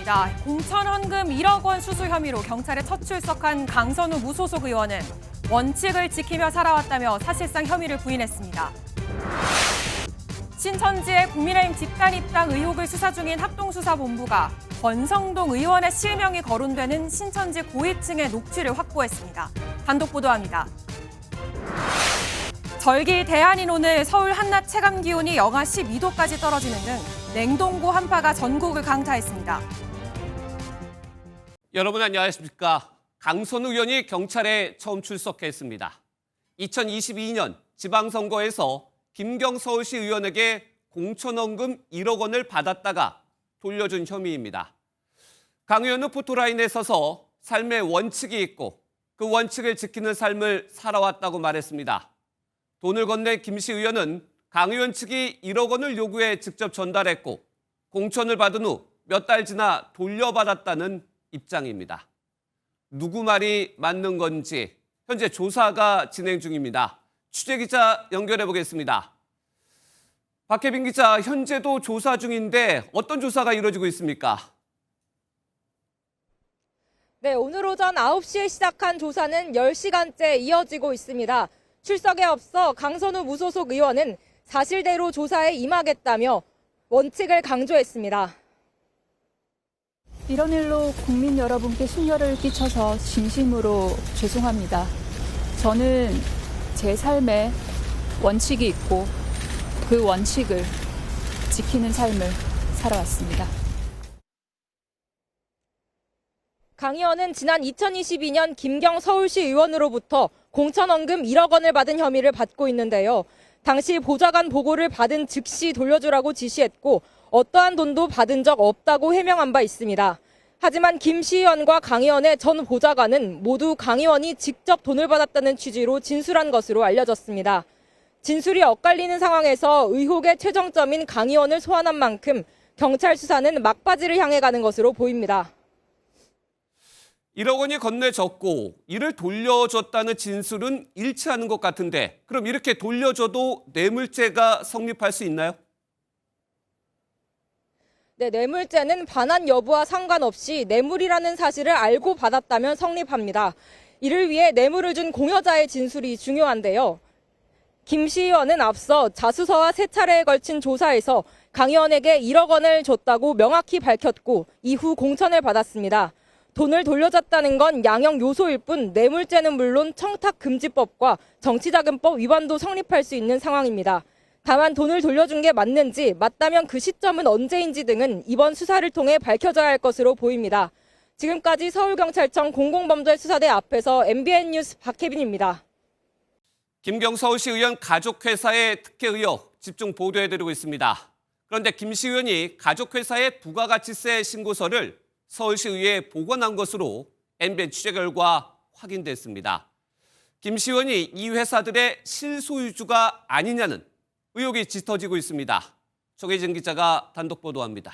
보도입니다. 공천 헌금 1억 원 수수 혐의로 경찰에 첫 출석한 강선우 무소속 의원은 원칙을 지키며 살아왔다며 사실상 혐의를 부인했습니다. 신천지의 국민의힘 집단 입당 의혹을 수사 중인 합동수사본부가 권성동 의원의 실명이 거론되는 신천지 고위층의 녹취를 확보했습니다. 단독 보도합니다. 절기 대안인 오늘 서울 한낮 체감 기온이 영하 12도까지 떨어지는 등 냉동고 한파가 전국을 강타했습니다. 여러분 안녕하십니까. 강선우 의원이 경찰에 처음 출석했습니다. 2022년 지방선거에서 김경 서울시 의원에게 공천원금 1억 원을 받았다가 돌려준 혐의입니다. 강 의원은 포토라인에 서서 삶의 원칙이 있고 그 원칙을 지키는 삶을 살아왔다고 말했습니다. 돈을 건넨 김씨 의원은 강 의원 측이 1억 원을 요구해 직접 전달했고 공천을 받은 후 몇 달 지나 돌려받았다는 입장입니다. 누구 말이 맞는 건지 현재 조사가 진행 중입니다. 취재기자 연결해 보겠습니다. 박혜빈 기자, 현재도 조사 중인데 어떤 조사가 이루어지고 있습니까? 네, 오늘 오전 9시에 시작한 조사는 10시간째 이어지고 있습니다. 출석에 앞서 강선우 무소속 의원은 사실대로 조사에 임하겠다며 원칙을 강조했습니다. 이런 일로 국민 여러분께 심려를 끼쳐서 진심으로 죄송합니다. 저는 제 삶에 원칙이 있고 그 원칙을 지키는 삶을 살아왔습니다. 강 의원은 지난 2022년 김경 서울시 의원으로부터 공천원금 1억 원을 받은 혐의를 받고 있는데요. 당시 보좌관 보고를 받은 즉시 돌려주라고 지시했고 어떠한 돈도 받은 적 없다고 해명한 바 있습니다. 하지만 김 시의원과 강 의원의 전 보좌관은 모두 강 의원이 직접 돈을 받았다는 취지로 진술한 것으로 알려졌습니다. 진술이 엇갈리는 상황에서 의혹의 최정점인 강 의원을 소환한 만큼 경찰 수사는 막바지를 향해 가는 것으로 보입니다. 1억 원이 건네졌고 이를 돌려줬다는 진술은 일치하는 것 같은데 그럼 이렇게 돌려줘도 뇌물죄가 성립할 수 있나요? 네, 뇌물죄는 반환 여부와 상관없이 뇌물이라는 사실을 알고 받았다면 성립합니다. 이를 위해 뇌물을 준 공여자의 진술이 중요한데요. 김 시의원은 앞서 자수서와 세 차례에 걸친 조사에서 강 의원에게 1억 원을 줬다고 명확히 밝혔고 이후 공천을 받았습니다. 돈을 돌려줬다는 건 양형 요소일 뿐 뇌물죄는 물론 청탁금지법과 정치자금법 위반도 성립할 수 있는 상황입니다. 다만 돈을 돌려준 게 맞는지, 맞다면 그 시점은 언제인지 등은 이번 수사를 통해 밝혀져야 할 것으로 보입니다. 지금까지 서울경찰청 공공범죄수사대 앞에서 MBN 뉴스 박혜빈입니다. 김경 서울시 의원 가족회사의 특혜 의혹 집중 보도해드리고 있습니다. 그런데 김 시 의원이 가족회사의 부가가치세 신고서를 서울시의회에 보관한 것으로 MBN 취재 결과 확인됐습니다. 김 시 의원이 이 회사들의 실소유주가 아니냐는 의혹이 짙어지고 있습니다. 조계진 기자가 단독 보도합니다.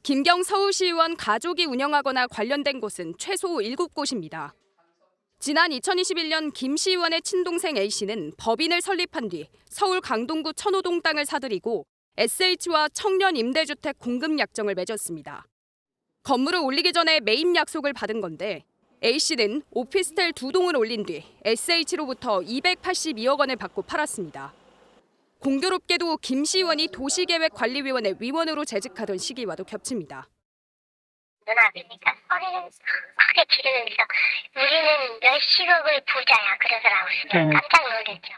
김경 서울시의원 가족이 운영하거나 관련된 곳은 최소 7곳입니다. 지난 2021년 김 시의원의 친동생 A씨는 법인을 설립한 뒤 서울 강동구 천호동 땅을 사들이고 SH와 청년 임대주택 공급 약정을 맺었습니다. 건물을 올리기 전에 매입 약속을 받은 건데 A씨는 오피스텔 2동을 올린 뒤 SH로부터 282억 원을 받고 팔았습니다. 공교롭게도 김 시의원이 도시계획관리위원회 위원으로 재직하던 시기와도 겹칩니다. 누나들이니까 소리를 크게 지르면서 우리는 몇십억을 부자야 그래서 나왔으면 깜짝 놀랐죠.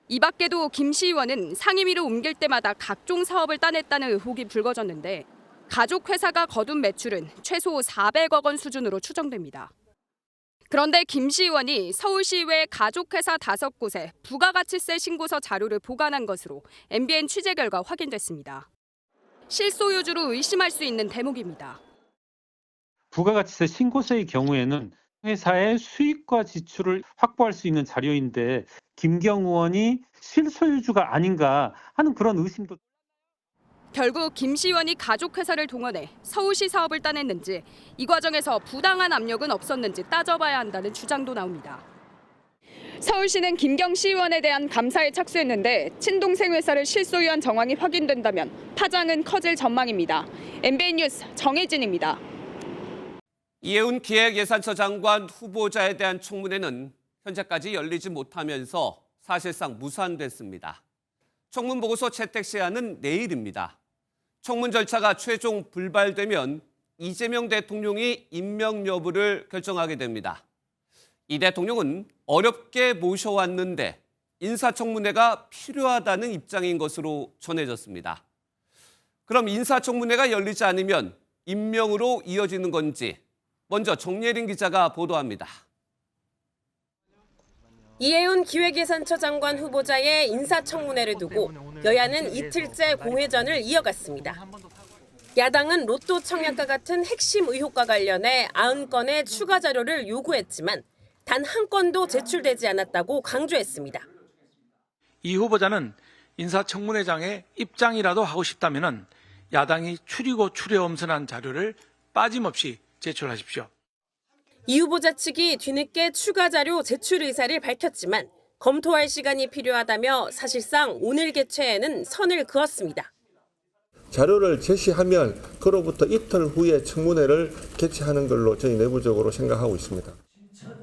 이 밖에도 김 시의원은 상임위로 옮길 때마다 각종 사업을 따냈다는 의혹이 불거졌는데 가족회사가 거둔 매출은 최소 400억 원 수준으로 추정됩니다. 그런데 김 시의원이 서울시의회 가족회사 5곳에 부가가치세 신고서 자료를 보관한 것으로 MBN 취재 결과 확인됐습니다. 실소유주로 의심할 수 있는 대목입니다. 부가가치세 신고서의 경우에는 회사의 수익과 지출을 확보할 수 있는 자료인데 김경 의원이 실소유주가 아닌가 하는 그런 의심도. 결국 김 시의원이 가족회사를 동원해 서울시 사업을 따냈는지 이 과정에서 부당한 압력은 없었는지 따져봐야 한다는 주장도 나옵니다. 서울시는 김경 시의원에 대한 감사에 착수했는데 친동생 회사를 실소유한 정황이 확인된다면 파장은 커질 전망입니다. MBN 뉴스 정혜진입니다. 이해운 기획예산처 장관 후보자에 대한 청문회는 현재까지 열리지 못하면서 사실상 무산됐습니다. 청문 보고서 채택 시한은 내일입니다. 청문 절차가 최종 불발되면 이재명 대통령이 임명 여부를 결정하게 됩니다. 이 대통령은 어렵게 모셔왔는데 인사청문회가 필요하다는 입장인 것으로 전해졌습니다. 그럼 인사청문회가 열리지 않으면 임명으로 이어지는 건지 먼저 정예린 기자가 보도합니다. 이해운 기획예산처 장관 후보자의 인사청문회를 두고 여야는 이틀째 공회전을 이어갔습니다. 야당은 로또 청약과 같은 핵심 의혹과 관련해 90건의 추가 자료를 요구했지만 단 한 건도 제출되지 않았다고 강조했습니다. 이 후보자는 인사청문회장에 입장이라도 하고 싶다면 야당이 추리고 추려엄선한 자료를 빠짐없이 제출하십시오. 이 후보자 측이 뒤늦게 추가 자료 제출 의사를 밝혔지만 검토할 시간이 필요하다며 사실상 오늘 개최에는 선을 그었습니다. 자료를 제시하면 그로부터 이틀 후에 청문회를 개최하는 걸로 저희 내부적으로 생각하고 있습니다.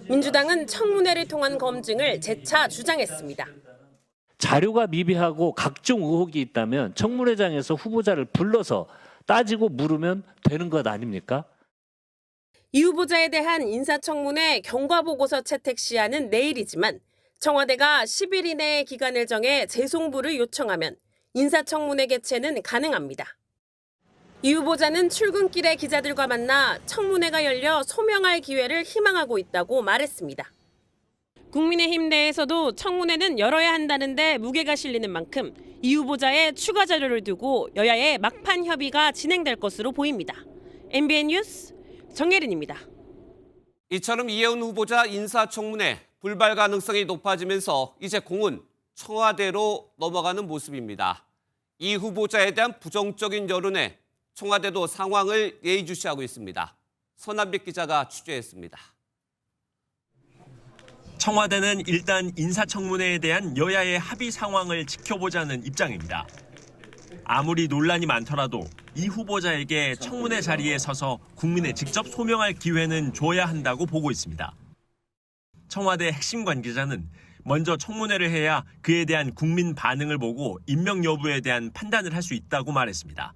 민주당은 청문회를 통한 검증을 재차 주장했습니다. 자료가 미비하고 각종 의혹이 있다면 청문회장에서 후보자를 불러서 따지고 물으면 되는 것 아닙니까? 이 후보자에 대한 인사청문회 경과보고서 채택 시한은 내일이지만 청와대가 10일 이내의 기간을 정해 재송부를 요청하면 인사청문회 개최는 가능합니다. 이 후보자는 출근길에 기자들과 만나 청문회가 열려 소명할 기회를 희망하고 있다고 말했습니다. 국민의힘 내에서도 청문회는 열어야 한다는데 무게가 실리는 만큼 이 후보자의 추가 자료를 두고 여야의 막판 협의가 진행될 것으로 보입니다. MBN 뉴스 정예린입니다. 이처럼 이해운 후보자 인사청문회 불발 가능성이 높아지면서 이제 공은 청와대로 넘어가는 모습입니다. 이 후보자에 대한 부정적인 여론에 청와대도 상황을 예의주시하고 있습니다. 선한빛 기자가 취재했습니다. 청와대는 일단 인사청문회에 대한 여야의 합의 상황을 지켜보자는 입장입니다. 아무리 논란이 많더라도 이 후보자에게 청문회 자리에 서서 국민에 직접 소명할 기회는 줘야 한다고 보고 있습니다. 청와대 핵심 관계자는 먼저 청문회를 해야 그에 대한 국민 반응을 보고 임명 여부에 대한 판단을 할 수 있다고 말했습니다.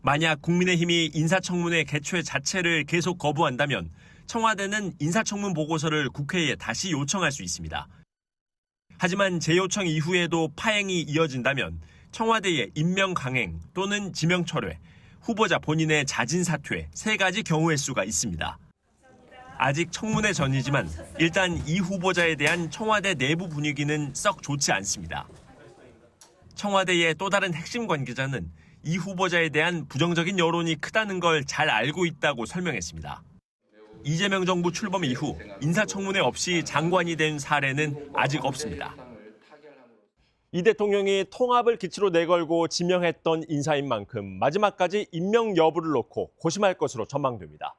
만약 국민의힘이 인사청문회 개최 자체를 계속 거부한다면 청와대는 인사청문 보고서를 국회에 다시 요청할 수 있습니다. 하지만 재요청 이후에도 파행이 이어진다면 청와대의 임명 강행 또는 지명 철회, 후보자 본인의 자진 사퇴 세 가지 경우의 수가 있습니다. 아직 청문회 전이지만 일단 이 후보자에 대한 청와대 내부 분위기는 썩 좋지 않습니다. 청와대의 또 다른 핵심 관계자는 이 후보자에 대한 부정적인 여론이 크다는 걸 잘 알고 있다고 설명했습니다. 이재명 정부 출범 이후 인사청문회 없이 장관이 된 사례는 아직 없습니다. 이 대통령이 통합을 기치로 내걸고 지명했던 인사인 만큼 마지막까지 임명 여부를 놓고 고심할 것으로 전망됩니다.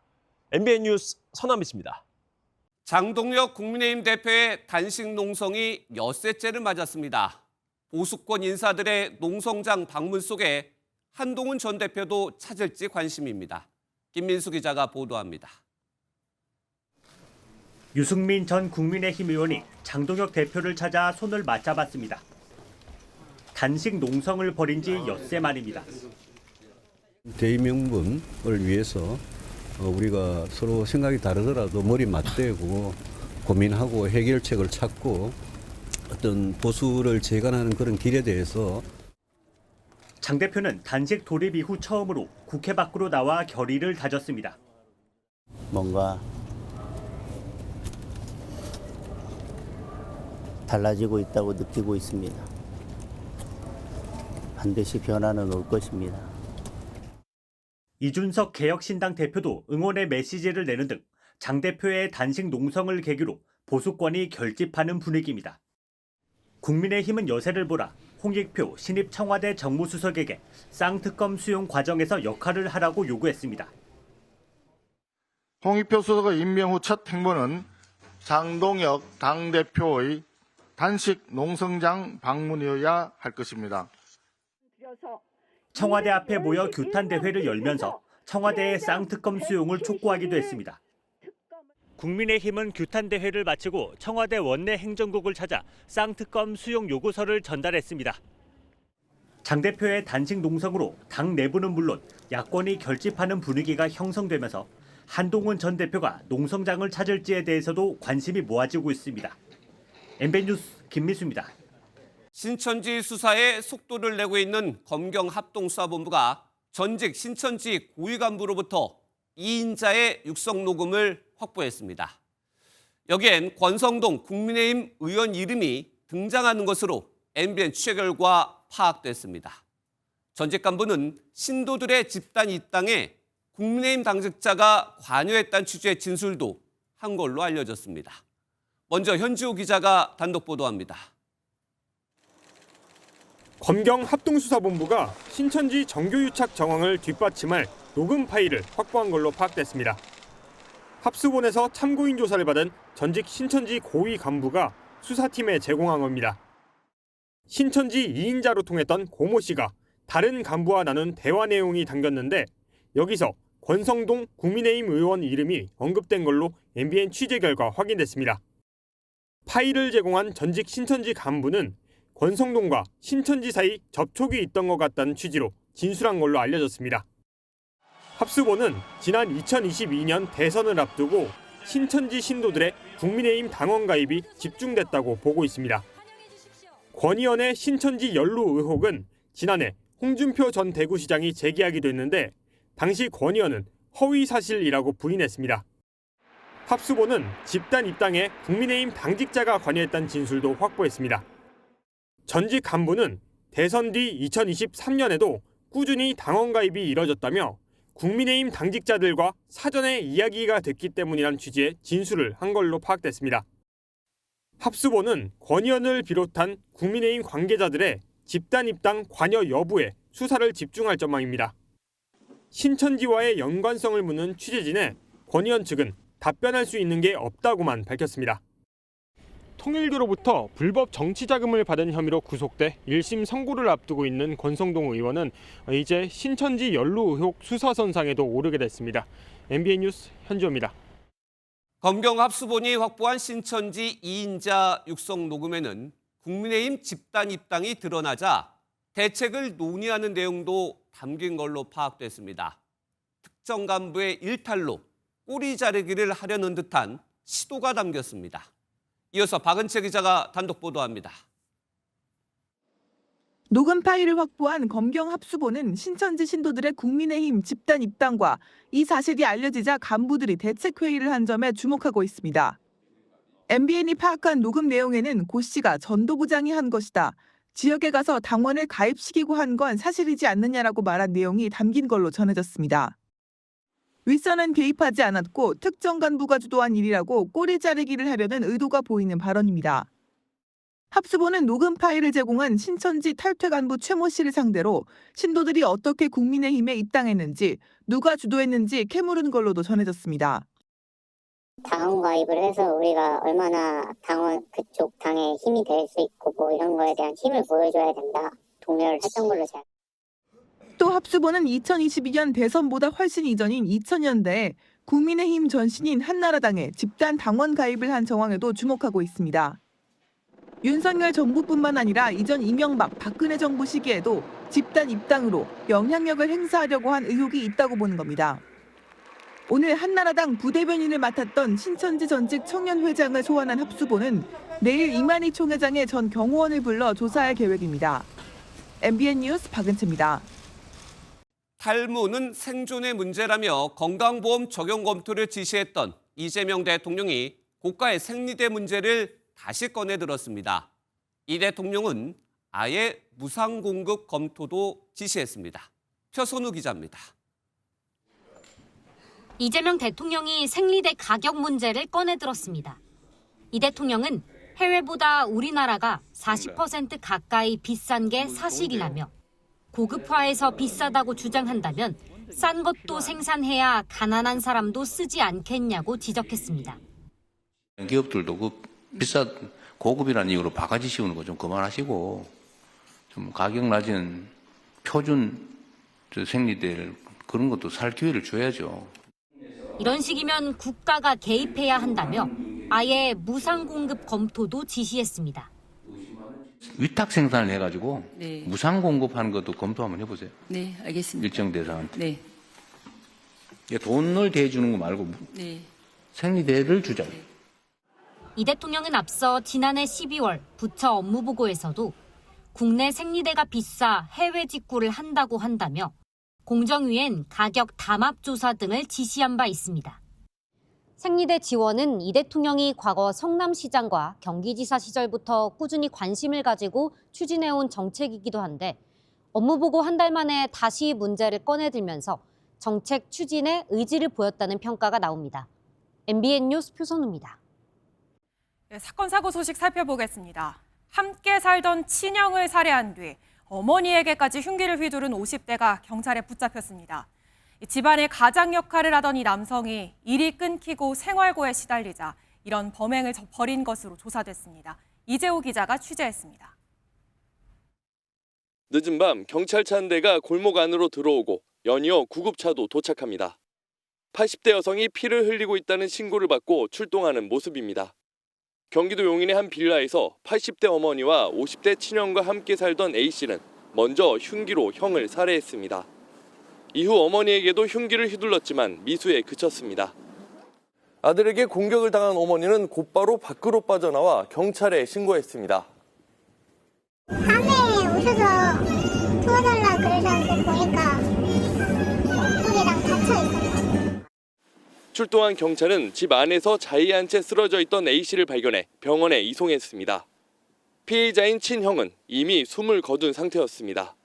MBN 뉴스 선한빛입니다. 장동혁 국민의힘 대표의 단식 농성이 엿새째를 맞았습니다. 보수권 인사들의 농성장 방문 속에 한동훈 전 대표도 찾을지 관심입니다. 김민수 기자가 보도합니다. 유승민 전 국민의힘 의원이 장동혁 대표를 찾아 손을 맞잡았습니다. 단식 농성을 벌인 지 엿새 만입니다. 대의명분을 위해서 우리가 서로 생각이 다르더라도 머리 맞대고 고민하고 해결책을 찾고 어떤 보수를 재건하는 그런 길에 대해서 장 대표는 단식 돌입 이후 처음으로 국회 밖으로 나와 결의를 다졌습니다. 뭔가 달라지고 있다고 느끼고 있습니다. 반드시 변화는 올 것입니다. 이준석 개혁신당 대표도 응원의 메시지를 내는 등 장 대표의 단식 농성을 계기로 보수권이 결집하는 분위기입니다. 국민의힘은 여세를 보라 홍익표 신입 청와대 정무수석에게 쌍특검 수용 과정에서 역할을 하라고 요구했습니다. 홍익표 수석의 임명 후 첫 행보는 장동혁 당대표의 단식 농성장 방문이어야 할 것입니다. 청와대 앞에 모여 규탄 대회를 열면서 청와대의 쌍특검 수용을 촉구하기도 했습니다. 국민의힘은 규탄 대회를 마치고 청와대 원내 행정국을 찾아 쌍특검 수용 요구서를 전달했습니다. 장 대표의 단식 농성으로 당 내부는 물론 야권이 결집하는 분위기가 형성되면서 한동훈 전 대표가 농성장을 찾을지에 대해서도 관심이 모아지고 있습니다. MBN 뉴스 김미수입니다. 신천지 수사에 속도를 내고 있는 검경 합동수사본부가 전직 신천지 고위 간부로부터 2인자의 육성 녹음을 확보했습니다. 여기엔 권성동 국민의힘 의원 이름이 등장하는 것으로 MBN 취재 결과 파악됐습니다. 전직 간부는 신도들의 집단 입당에 국민의힘 당직자가 관여했다는 취지의 진술도 한 걸로 알려졌습니다. 먼저 현지호 기자가 단독 보도합니다. 검경 합동수사본부가 신천지 정교유착 정황을 뒷받침할 녹음 파일을 확보한 걸로 파악됐습니다. 합수본에서 참고인 조사를 받은 전직 신천지 고위 간부가 수사팀에 제공한 겁니다. 신천지 2인자로 통했던 고모 씨가 다른 간부와 나눈 대화 내용이 담겼는데 여기서 권성동 국민의힘 의원 이름이 언급된 걸로 MBN 취재 결과 확인됐습니다. 파일을 제공한 전직 신천지 간부는 권성동과 신천지 사이 접촉이 있던 것 같다는 취지로 진술한 걸로 알려졌습니다. 합수본은 지난 2022년 대선을 앞두고 신천지 신도들의 국민의힘 당원 가입이 집중됐다고 보고 있습니다. 권 의원의 신천지 연루 의혹은 지난해 홍준표 전 대구시장이 제기하기도 했는데 당시 권 의원은 허위 사실이라고 부인했습니다. 합수본은 집단 입당에 국민의힘 당직자가 관여했다는 진술도 확보했습니다. 전직 간부는 대선 뒤 2023년에도 꾸준히 당원 가입이 이뤄졌다며 국민의힘 당직자들과 사전에 이야기가 됐기 때문이란 취지의 진술을 한 걸로 파악됐습니다. 합수본은 권 의원을 비롯한 국민의힘 관계자들의 집단 입당 관여 여부에 수사를 집중할 전망입니다. 신천지와의 연관성을 묻는 취재진에 권 의원 측은 답변할 수 있는 게 없다고만 밝혔습니다. 통일교로부터 불법 정치 자금을 받은 혐의로 구속돼 1심 선고를 앞두고 있는 권성동 의원은 이제 신천지 연루 의혹 수사선상에도 오르게 됐습니다. MBN 뉴스 현지호입니다. 검경 합수본이 확보한 신천지 2인자 육성 녹음에는 국민의힘 집단 입당이 드러나자 대책을 논의하는 내용도 담긴 걸로 파악됐습니다. 특정 간부의 일탈로 꼬리 자르기를 하려는 듯한 시도가 담겼습니다. 이어서 박은채 기자가 단독 보도합니다. 녹음 파일을 확보한 검경 합수본은 신천지 신도들의 국민의힘 집단 입당과 이 사실이 알려지자 간부들이 대책회의를 한 점에 주목하고 있습니다. MBN이 파악한 녹음 내용에는 고 씨가 전도부장이 한 것이다. 지역에 가서 당원을 가입시키고 한 건 사실이지 않느냐라고 말한 내용이 담긴 걸로 전해졌습니다. 윗선은 개입하지 않았고 특정 간부가 주도한 일이라고 꼬리 자르기를 하려는 의도가 보이는 발언입니다. 합수본은 녹음 파일을 제공한 신천지 탈퇴 간부 최모 씨를 상대로 신도들이 어떻게 국민의힘에 입당했는지, 누가 주도했는지 캐물은 걸로도 전해졌습니다. 당원 가입을 해서 우리가 얼마나 그쪽 당에 힘이 될 수 있고 뭐 이런 거에 대한 힘을 보여줘야 된다. 독려를 했던 걸로 제가. 또 합수본은 2022년 대선보다 훨씬 이전인 2000년대에 국민의힘 전신인 한나라당에 집단 당원 가입을 한 정황에도 주목하고 있습니다. 윤석열 정부뿐만 아니라 이전 이명박, 박근혜 정부 시기에도 집단 입당으로 영향력을 행사하려고 한 의혹이 있다고 보는 겁니다. 오늘 한나라당 부대변인을 맡았던 신천지 전직 청년회장을 소환한 합수본은 내일 이만희 총회장의 전 경호원을 불러 조사할 계획입니다. MBN 뉴스 박은채입니다. 탈모는 생존의 문제라며 건강보험 적용 검토를 지시했던 이재명 대통령이 고가의 생리대 문제를 다시 꺼내들었습니다. 이 대통령은 아예 무상 공급 검토도 지시했습니다. 표선우 기자입니다. 이재명 대통령이 생리대 가격 문제를 꺼내들었습니다. 이 대통령은 해외보다 우리나라가 40% 가까이 비싼 게 사실이라며 고급화해서 비싸다고 주장한다면 싼 것도 생산해야 가난한 사람도 쓰지 않겠냐고 지적했습니다. 기업들도 그 고급이라는 이유로 바가지 씌우는 거 좀 그만하시고 좀 가격 낮은 표준 생리대를 그런 것도 살 기회를 줘야죠. 이런 식이면 국가가 개입해야 한다며 아예 무상 공급 검토도 지시했습니다. 위탁 생산을 해가지고 네. 무상 공급하는 것도 검토 한번 해보세요. 네, 알겠습니다. 일정 대상한테. 네. 돈을 대주는 거 말고 네. 생리대를 주자. 이 대통령은 앞서 지난해 12월 부처 업무보고에서도 국내 생리대가 비싸 해외 직구를 한다고 한다며 공정위엔 가격 담합 조사 등을 지시한 바 있습니다. 생리대 지원은 이 대통령이 과거 성남시장과 경기지사 시절부터 꾸준히 관심을 가지고 추진해온 정책이기도 한데 업무보고 한 달 만에 다시 문제를 꺼내들면서 정책 추진에 의지를 보였다는 평가가 나옵니다. MBN 뉴스 표선우입니다. 네, 사건 사고 소식 살펴보겠습니다. 함께 살던 친형을 살해한 뒤 어머니에게까지 흉기를 휘두른 50대가 경찰에 붙잡혔습니다. 집안의 가장 역할을 하던 이 남성이 일이 끊기고 생활고에 시달리자 이런 범행을 벌인 것으로 조사됐습니다. 이재호 기자가 취재했습니다. 늦은 밤 경찰차 한 대가 골목 안으로 들어오고 연이어 구급차도 도착합니다. 80대 여성이 피를 흘리고 있다는 신고를 받고 출동하는 모습입니다. 경기도 용인의 한 빌라에서 80대 어머니와 50대 친형과 함께 살던 A씨는 먼저 흉기로 형을 살해했습니다. 이후 어머니에게도 흉기를 휘둘렀지만 미수에 그쳤습니다. 아들에게 공격을 당한 어머니는 곧바로 밖으로 빠져나와 경찰에 신고했습니다. 밤에 오셔서 도와달라 그러셨는데 보니까 문이랑 닫혀 있었어요. 출동한 경찰은 집 안에서 자의한 채 쓰러져 있던 A씨를 발견해 병원에 이송했습니다. 피해자인 친형은 이미 숨을 거둔 상태였습니다.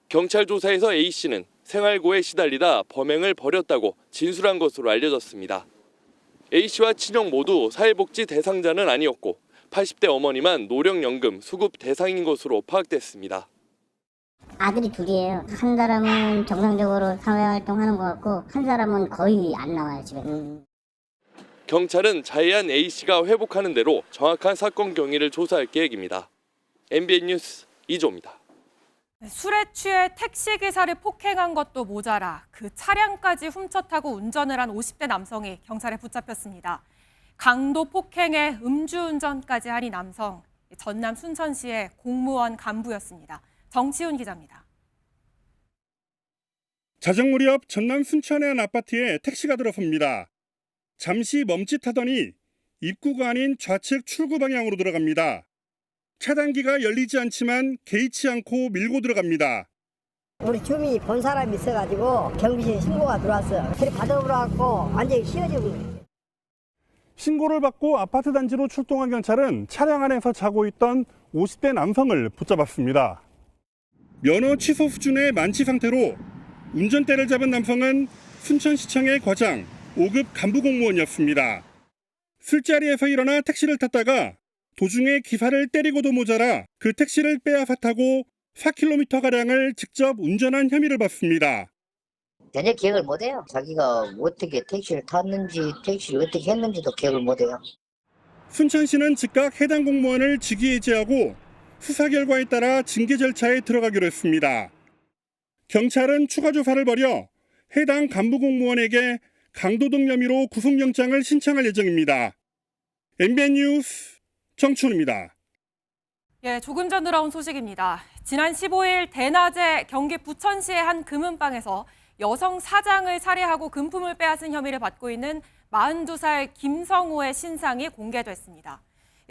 경찰 조사에서 A씨는 생활고에 시달리다 범행을 벌였다고 진술한 것으로 알려졌습니다. A씨와 친형 모두 사회복지 대상자는 아니었고 80대 어머니만 노령연금 수급 대상인 것으로 파악됐습니다. 아들이 둘이에요. 한 사람은 정상적으로 사회활동하는 것 같고 한 사람은 거의 안 나와요 집에. 경찰은 자해한 A씨가 회복하는 대로 정확한 사건 경위를 조사할 계획입니다. MBN 뉴스 이조입니다. 술에 취해 택시기사를 폭행한 것도 모자라 그 차량까지 훔쳐 타고 운전을 한 50대 남성이 경찰에 붙잡혔습니다. 강도 폭행에 음주운전까지 한 이 남성, 전남 순천시의 공무원 간부였습니다. 정치훈 기자입니다. 자정무리 앞 전남 순천의 한 아파트에 택시가 들어섭니다. 잠시 멈칫하더니 입구가 아닌 좌측 출구 방향으로 들어갑니다. 차단기가 열리지 않지만 개의치 않고 밀고 들어갑니다. 우리 주민이 본 사람이 있어가지고 경비실에 신고가 들어왔어요. 그래 받아보라고 완전히 씌어지고 있어요. 신고를 받고 아파트 단지로 출동한 경찰은 차량 안에서 자고 있던 50대 남성을 붙잡았습니다. 면허 취소 수준의 만취 상태로 운전대를 잡은 남성은 순천시청의 과장 5급 간부 공무원이었습니다. 술자리에서 일어나 택시를 탔다가 도중에 기사를 때리고도 모자라 그 택시를 빼앗아 타고 4km가량을 직접 운전한 혐의를 받습니다. 전혀 기억을 못해요. 자기가 어떻게 택시를 탔는지 택시를 어떻게 했는지도 기억을 못해요. 순천시는 즉각 해당 공무원을 직위해제하고 수사 결과에 따라 징계 절차에 들어가기로 했습니다. 경찰은 추가 조사를 벌여 해당 간부 공무원에게 강도등 혐의로 구속영장을 신청할 예정입니다. MBN 뉴스 정춘우입니다. 예, 조금 전 들어온 소식입니다. 지난 15일 대낮에 경기 부천시의 한 금은방에서 여성 사장을 살해하고 금품을 빼앗은 혐의를 받고 있는 42살 김성호의 신상이 공개됐습니다.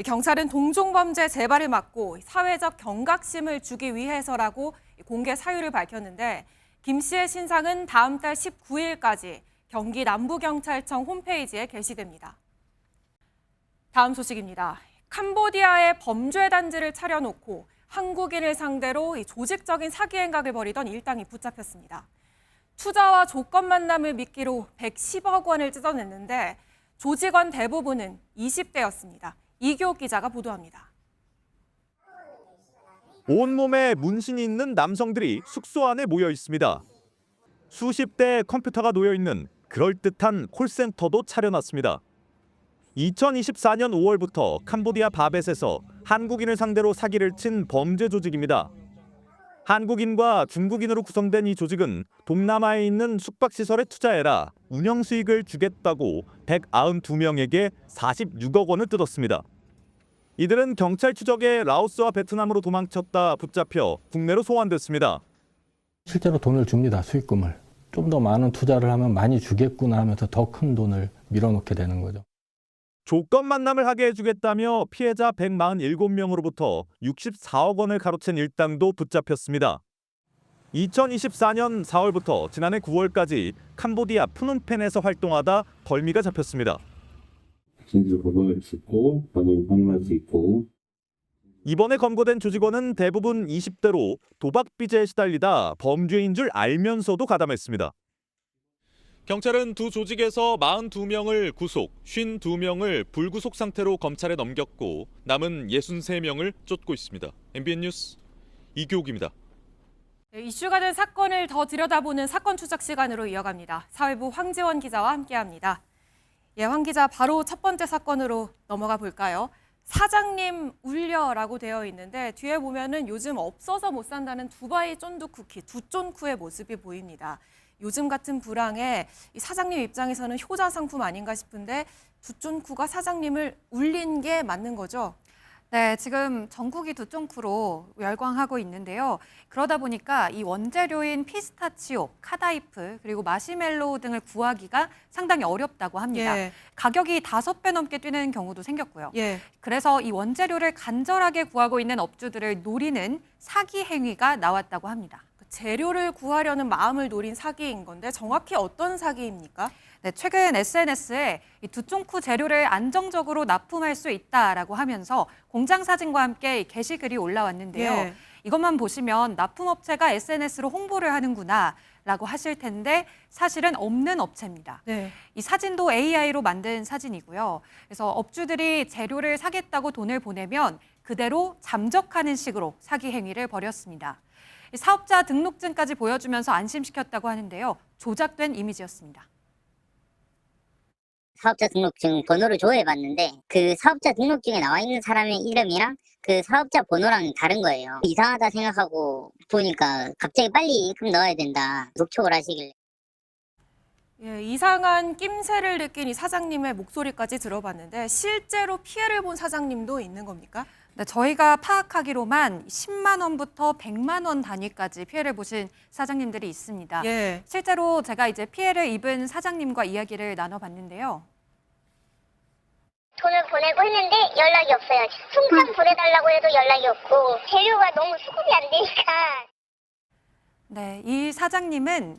경찰은 동종범죄 재발을 막고 사회적 경각심을 주기 위해서라고 공개 사유를 밝혔는데 김 씨의 신상은 다음 달 19일까지 경기 남부경찰청 홈페이지에 게시됩니다. 다음 소식입니다. 캄보디아에 범죄 단지를 차려놓고 한국인을 상대로 조직적인 사기 행각을 벌이던 일당이 붙잡혔습니다. 투자와 조건 만남을 미끼로 110억 원을 뜯어냈는데 조직원 대부분은 20대였습니다. 이교욱 기자가 보도합니다. 온몸에 문신이 있는 남성들이 숙소 안에 모여 있습니다. 수십 대의 컴퓨터가 놓여 있는 그럴듯한 콜센터도 차려놨습니다. 2024년 5월부터 캄보디아 바벳에서 한국인을 상대로 사기를 친 범죄 조직입니다. 한국인과 중국인으로 구성된 이 조직은 동남아에 있는 숙박시설에 투자해라 운영 수익을 주겠다고 192명에게 46억 원을 뜯었습니다. 이들은 경찰 추적에 라오스와 베트남으로 도망쳤다 붙잡혀 국내로 소환됐습니다. 실제로 돈을 줍니다. 수익금을. 좀 더 많은 투자를 하면 많이 주겠구나 하면서 더 큰 돈을 밀어넣게 되는 거죠. 조건 만남을 하게 해주겠다며 피해자 147명으로부터 64억 원을 가로챈 일당도 붙잡혔습니다. 2024년 4월부터 지난해 9월까지 캄보디아 푸놈펜에서 활동하다 벌미가 잡혔습니다. 이번에 검거된 조직원은 대부분 20대로 도박 빚에 시달리다 범죄인 줄 알면서도 가담했습니다. 경찰은 두 조직에서 42명을 구속, 52명을 불구속 상태로 검찰에 넘겼고 남은 63명을 쫓고 있습니다. MBN 뉴스 이교욱입니다. 네, 이슈가 된 사건을 더 들여다보는 사건 추적 시간으로 이어갑니다. 사회부 황지원 기자와 함께합니다. 예, 황 기자, 바로 첫 번째 사건으로 넘어가 볼까요? 사장님 울려라고 되어 있는데 뒤에 보면은 요즘 없어서 못 산다는 두바이 쫀득 쿠키, 두쫀쿠의 모습이 보입니다. 요즘 같은 불황에 이 사장님 입장에서는 효자 상품 아닌가 싶은데 두쫀쿠가 사장님을 울린 게 맞는 거죠? 네, 지금 전국이 두쫑쿠로 열광하고 있는데요. 그러다 보니까 이 원재료인 피스타치오, 카다이프, 그리고 마시멜로우 등을 구하기가 상당히 어렵다고 합니다. 예. 가격이 5배 넘게 뛰는 경우도 생겼고요. 예. 그래서 이 원재료를 간절하게 구하고 있는 업주들을 노리는 사기 행위가 나왔다고 합니다. 재료를 구하려는 마음을 노린 사기인 건데 정확히 어떤 사기입니까? 네, 최근 SNS에 이 두쫑쿠 재료를 안정적으로 납품할 수 있다라고 하면서 공장 사진과 함께 게시글이 올라왔는데요. 예. 이것만 보시면 납품업체가 SNS로 홍보를 하는구나라고 하실 텐데 사실은 없는 업체입니다. 네. 이 사진도 AI로 만든 사진이고요. 그래서 업주들이 재료를 사겠다고 돈을 보내면 그대로 잠적하는 식으로 사기 행위를 벌였습니다. 이 사업자 등록증까지 보여주면서 안심시켰다고 하는데요. 조작된 이미지였습니다. 사업자 등록증 번호를 조회해봤는데 그 사업자 등록증에 나와 있는 사람의 이름이랑 그 사업자 번호랑 다른 거예요. 이상하다 생각하고 보니까 갑자기 빨리 입금 넣어야 된다 독촉을 하시길래. 예, 이상한 낌새를 느낀 이 사장님의 목소리까지 들어봤는데 실제로 피해를 본 사장님도 있는 겁니까? 네, 저희가 파악하기로만 10만 원부터 100만 원 단위까지 피해를 보신 사장님들이 있습니다. 예. 실제로 제가 이제 피해를 입은 사장님과 이야기를 나눠봤는데요. 돈을 보내고 했는데 연락이 없어요. 송장 보내달라고 해도 연락이 없고 재료가 너무 수급이 안 되니까. 네, 이 사장님은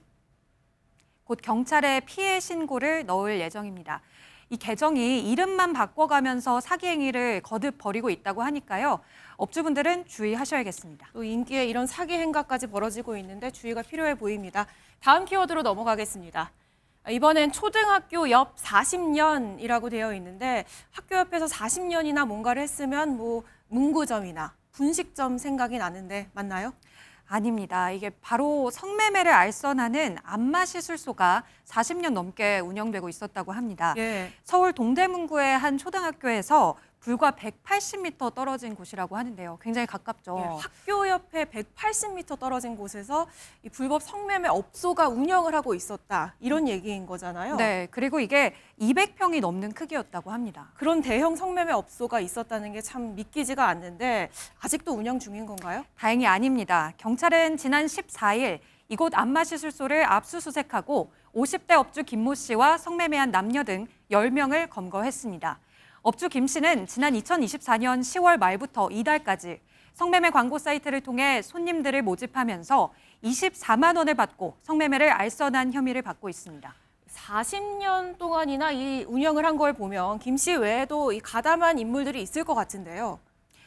곧 경찰에 피해 신고를 넣을 예정입니다. 이 계정이 이름만 바꿔가면서 사기 행위를 거듭 벌이고 있다고 하니까요. 업주분들은 주의하셔야겠습니다. 또 인기에 이런 사기 행각까지 벌어지고 있는데 주의가 필요해 보입니다. 다음 키워드로 넘어가겠습니다. 이번엔 초등학교 옆 40년이라고 되어 있는데 학교 옆에서 40년이나 뭔가를 했으면 뭐 문구점이나 분식점 생각이 나는데 맞나요? 아닙니다. 이게 바로 성매매를 알선하는 안마시술소가 40년 넘게 운영되고 있었다고 합니다. 예. 서울 동대문구의 한 초등학교에서 불과 180m 떨어진 곳이라고 하는데요. 굉장히 가깝죠. 예, 학교 옆에 180m 떨어진 곳에서 이 불법 성매매 업소가 운영을 하고 있었다. 이런 얘기인 거잖아요. 네, 그리고 이게 200평이 넘는 크기였다고 합니다. 그런 대형 성매매 업소가 있었다는 게 참 믿기지가 않는데 아직도 운영 중인 건가요? 다행히 아닙니다. 경찰은 지난 14일 이곳 안마시술소를 압수수색하고 50대 업주 김모 씨와 성매매한 남녀 등 10명을 검거했습니다. 업주 김 씨는 지난 2024년 10월 말부터 이달까지 성매매 광고 사이트를 통해 손님들을 모집하면서 24만 원을 받고 성매매를 알선한 혐의를 받고 있습니다. 40년 동안이나 이 운영을 한 걸 보면 김 씨 외에도 이 가담한 인물들이 있을 것 같은데요.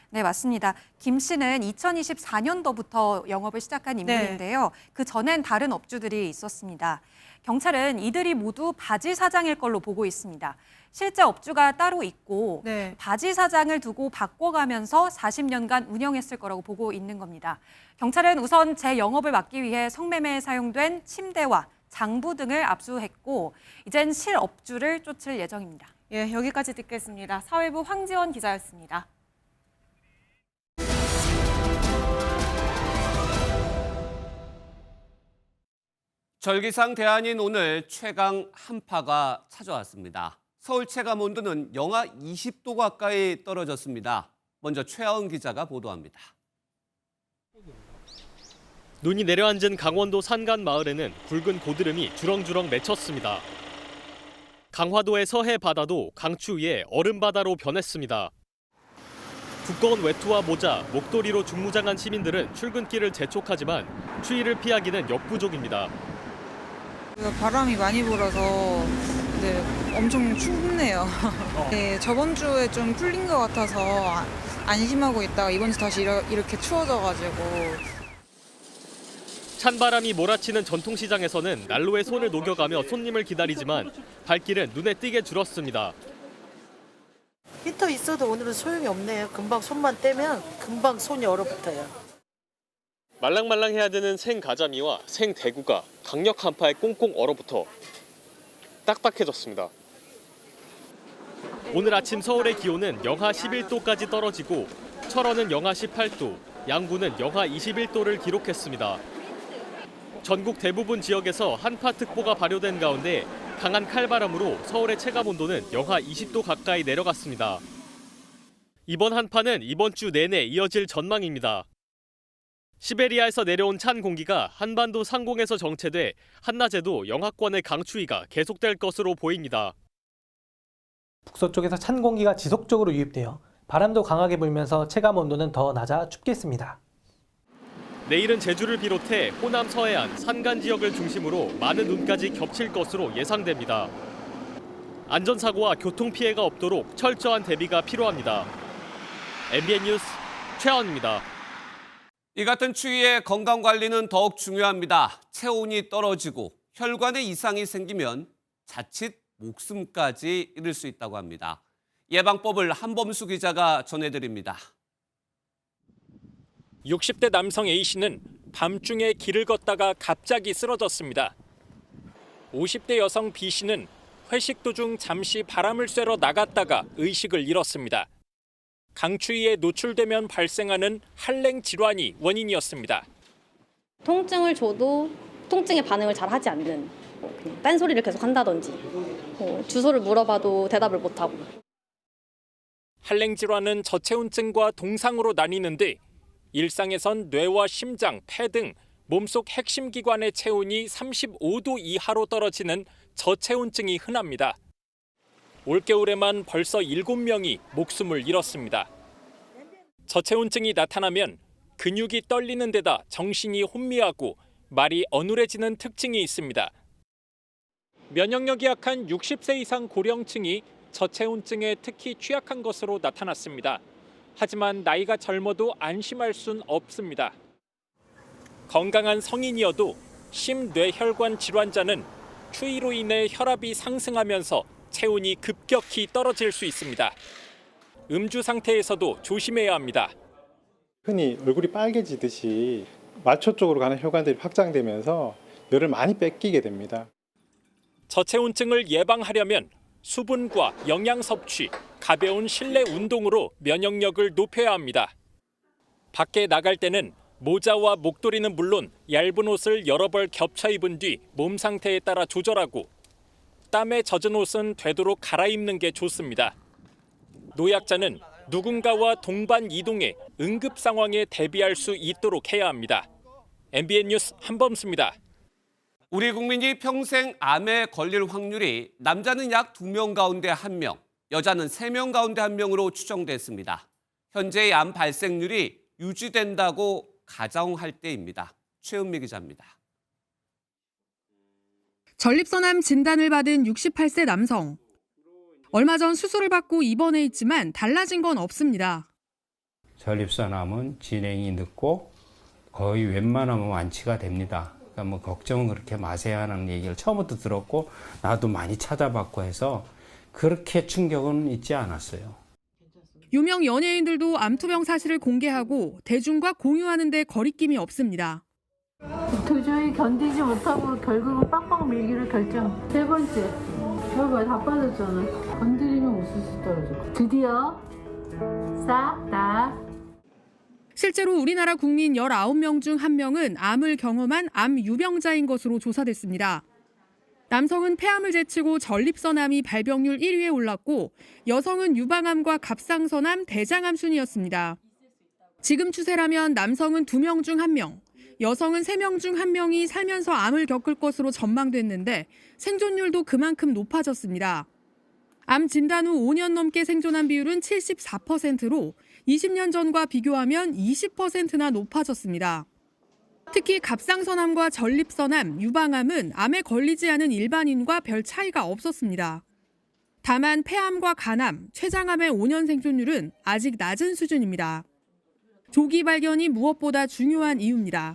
네, 맞습니다. 김 씨는 2024년도부터 영업을 시작한 인물인데요. 그 전엔 다른 업주들이 있었습니다. 경찰은 이들이 모두 바지 사장일 걸로 보고 있습니다. 실제 업주가 따로 있고 네. 바지 사장을 두고 바꿔가면서 40년간 운영했을 거라고 보고 있는 겁니다. 경찰은 우선 재영업을 막기 위해 성매매에 사용된 침대와 장부 등을 압수했고 이젠 실업주를 쫓을 예정입니다. 예, 여기까지 듣겠습니다. 사회부 황지원 기자였습니다. 절기상 대안인 오늘 최강 한파가 찾아왔습니다. 서울 체감 온도는 영하 20도 가까이 떨어졌습니다. 먼저 최하은 기자가 보도합니다. 눈이 내려앉은 강원도 산간 마을에는 굵은 고드름이 주렁주렁 맺혔습니다. 강화도의 서해 바다도 강추 위에 얼음바다로 변했습니다. 두꺼운 외투와 모자, 목도리로 중무장한 시민들은 출근길을 재촉하지만 추위를 피하기는 역부족입니다. 바람이 많이 불어서 엄청 춥네요. 저번 주에 좀 풀린 것 같아서 안심하고 있다가 이번 주 다시 이렇게 추워져가지고. 찬바람이 몰아치는 전통시장에서는 난로에 손을 녹여가며 손님을 기다리지만 발길은 눈에 띄게 줄었습니다. 히터 있어도 오늘은 소용이 없네요. 금방 손만 떼면 금방 손이 얼어붙어요. 말랑말랑해야 되는 생가자미와 생대구가 강력 한파에 꽁꽁 얼어붙어 딱딱해졌습니다. 오늘 아침 서울의 기온은 영하 11도까지 떨어지고 철원은 영하 18도, 양구는 영하 21도를 기록했습니다. 전국 대부분 지역에서 한파특보가 발효된 가운데 강한 칼바람으로 서울의 체감온도는 영하 20도 가까이 내려갔습니다. 이번 한파는 이번 주 내내 이어질 전망입니다. 시베리아에서 내려온 찬 공기가 한반도 상공에서 정체돼 한낮에도 영하권의 강추위가 계속될 것으로 보입니다. 북서쪽에서 찬 공기가 지속적으로 유입되어 바람도 강하게 불면서 체감 온도는 더 낮아 춥겠습니다. 내일은 제주를 비롯해 호남 서해안, 산간 지역을 중심으로 많은 눈까지 겹칠 것으로 예상됩니다. 안전사고와 교통피해가 없도록 철저한 대비가 필요합니다. MBN 뉴스 최하은입니다. 이 같은 추위에 건강관리는 더욱 중요합니다. 체온이 떨어지고 혈관에 이상이 생기면 자칫 목숨까지 잃을 수 있다고 합니다. 예방법을 한범수 기자가 전해드립니다. 60대 남성 A씨는 밤중에 길을 걷다가 갑자기 쓰러졌습니다. 50대 여성 B씨는 회식 도중 잠시 바람을 쐬러 나갔다가 의식을 잃었습니다. 강추위에 노출되면 발생하는 한랭 질환이 원인이었습니다. 통증을 줘도 통증에 반응을 잘 하지 않는, 딴소리를 계속 한다든지, 주소를 물어봐도 대답을 못하고. 한랭 질환은 저체온증과 동상으로 나뉘는데 일상에선 뇌와 심장, 폐 등 몸속 핵심 기관의 체온이 35도 이하로 떨어지는 저체온증이 흔합니다. 올겨울에만 벌써 7명이 목숨을 잃었습니다. 저체온증이 나타나면 근육이 떨리는 데다 정신이 혼미하고 말이 어눌해지는 특징이 있습니다. 면역력이 약한 60세 이상 고령층이 저체온증에 특히 취약한 것으로 나타났습니다. 하지만 나이가 젊어도 안심할 순 없습니다. 건강한 성인이어도 심뇌혈관 질환자는 추위로 인해 혈압이 상승하면서 체온이 급격히 떨어질 수 있습니다. 음주 상태에서도 조심해야 합니다. 흔히 얼굴이 빨개지듯이 말초 쪽으로 가는 혈관들이 확장되면서 열을 많이 뺏기게 됩니다. 저체온증을 예방하려면 수분과 영양 섭취, 가벼운 실내 운동으로 면역력을 높여야 합니다. 밖에 나갈 때는 모자와 목도리는 물론 얇은 옷을 여러 벌 겹쳐 입은 뒤 몸 상태에 따라 조절하고 땀에 젖은 옷은 되도록 갈아입는 게 좋습니다. 노약자는 누군가와 동반 이동해 응급 상황에 대비할 수 있도록 해야 합니다. MBN 뉴스 한범수입니다. 우리 국민이 평생 암에 걸릴 확률이 남자는 약 2명 가운데 1명, 여자는 3명 가운데 1명으로 추정됐습니다. 현재의 암 발생률이 유지된다고 가정할 때입니다. 최은미 기자입니다. 전립선암 진단을 받은 68세 남성. 얼마 전 수술을 받고 입원해 있지만 달라진 건 없습니다. 전립선암은 진행이 늦고 거의 웬만하면 완치가 됩니다. 그러니까 뭐 걱정은 그렇게 마세요 하는 얘기를 처음부터 들었고 나도 많이 찾아봤고 해서 그렇게 충격은 있지 않았어요. 유명 연예인들도 암투병 사실을 공개하고 대중과 공유하는 데 거리낌이 없습니다. 도저히 견디지 못하고 결국은 빡빡 밀기로 결정. 세 번째, 결과에 다 빠졌잖아. 건드리면 수수 떨어지고 드디어 싹 다. 실제로 우리나라 국민 19명 중 1명은 암을 경험한 암 유병자인 것으로 조사됐습니다. 남성은 폐암을 제치고 전립선암이 발병률 1위에 올랐고 여성은 유방암과 갑상선암, 대장암 순이었습니다. 지금 추세라면 남성은 2명 중 1명, 여성은 3명 중 1명이 살면서 암을 겪을 것으로 전망됐는데 생존율도 그만큼 높아졌습니다. 암 진단 후 5년 넘게 생존한 비율은 74%로 20년 전과 비교하면 20%나 높아졌습니다. 특히 갑상선암과 전립선암, 유방암은 암에 걸리지 않은 일반인과 별 차이가 없었습니다. 다만 폐암과 간암, 췌장암의 5년 생존율은 아직 낮은 수준입니다. 조기 발견이 무엇보다 중요한 이유입니다.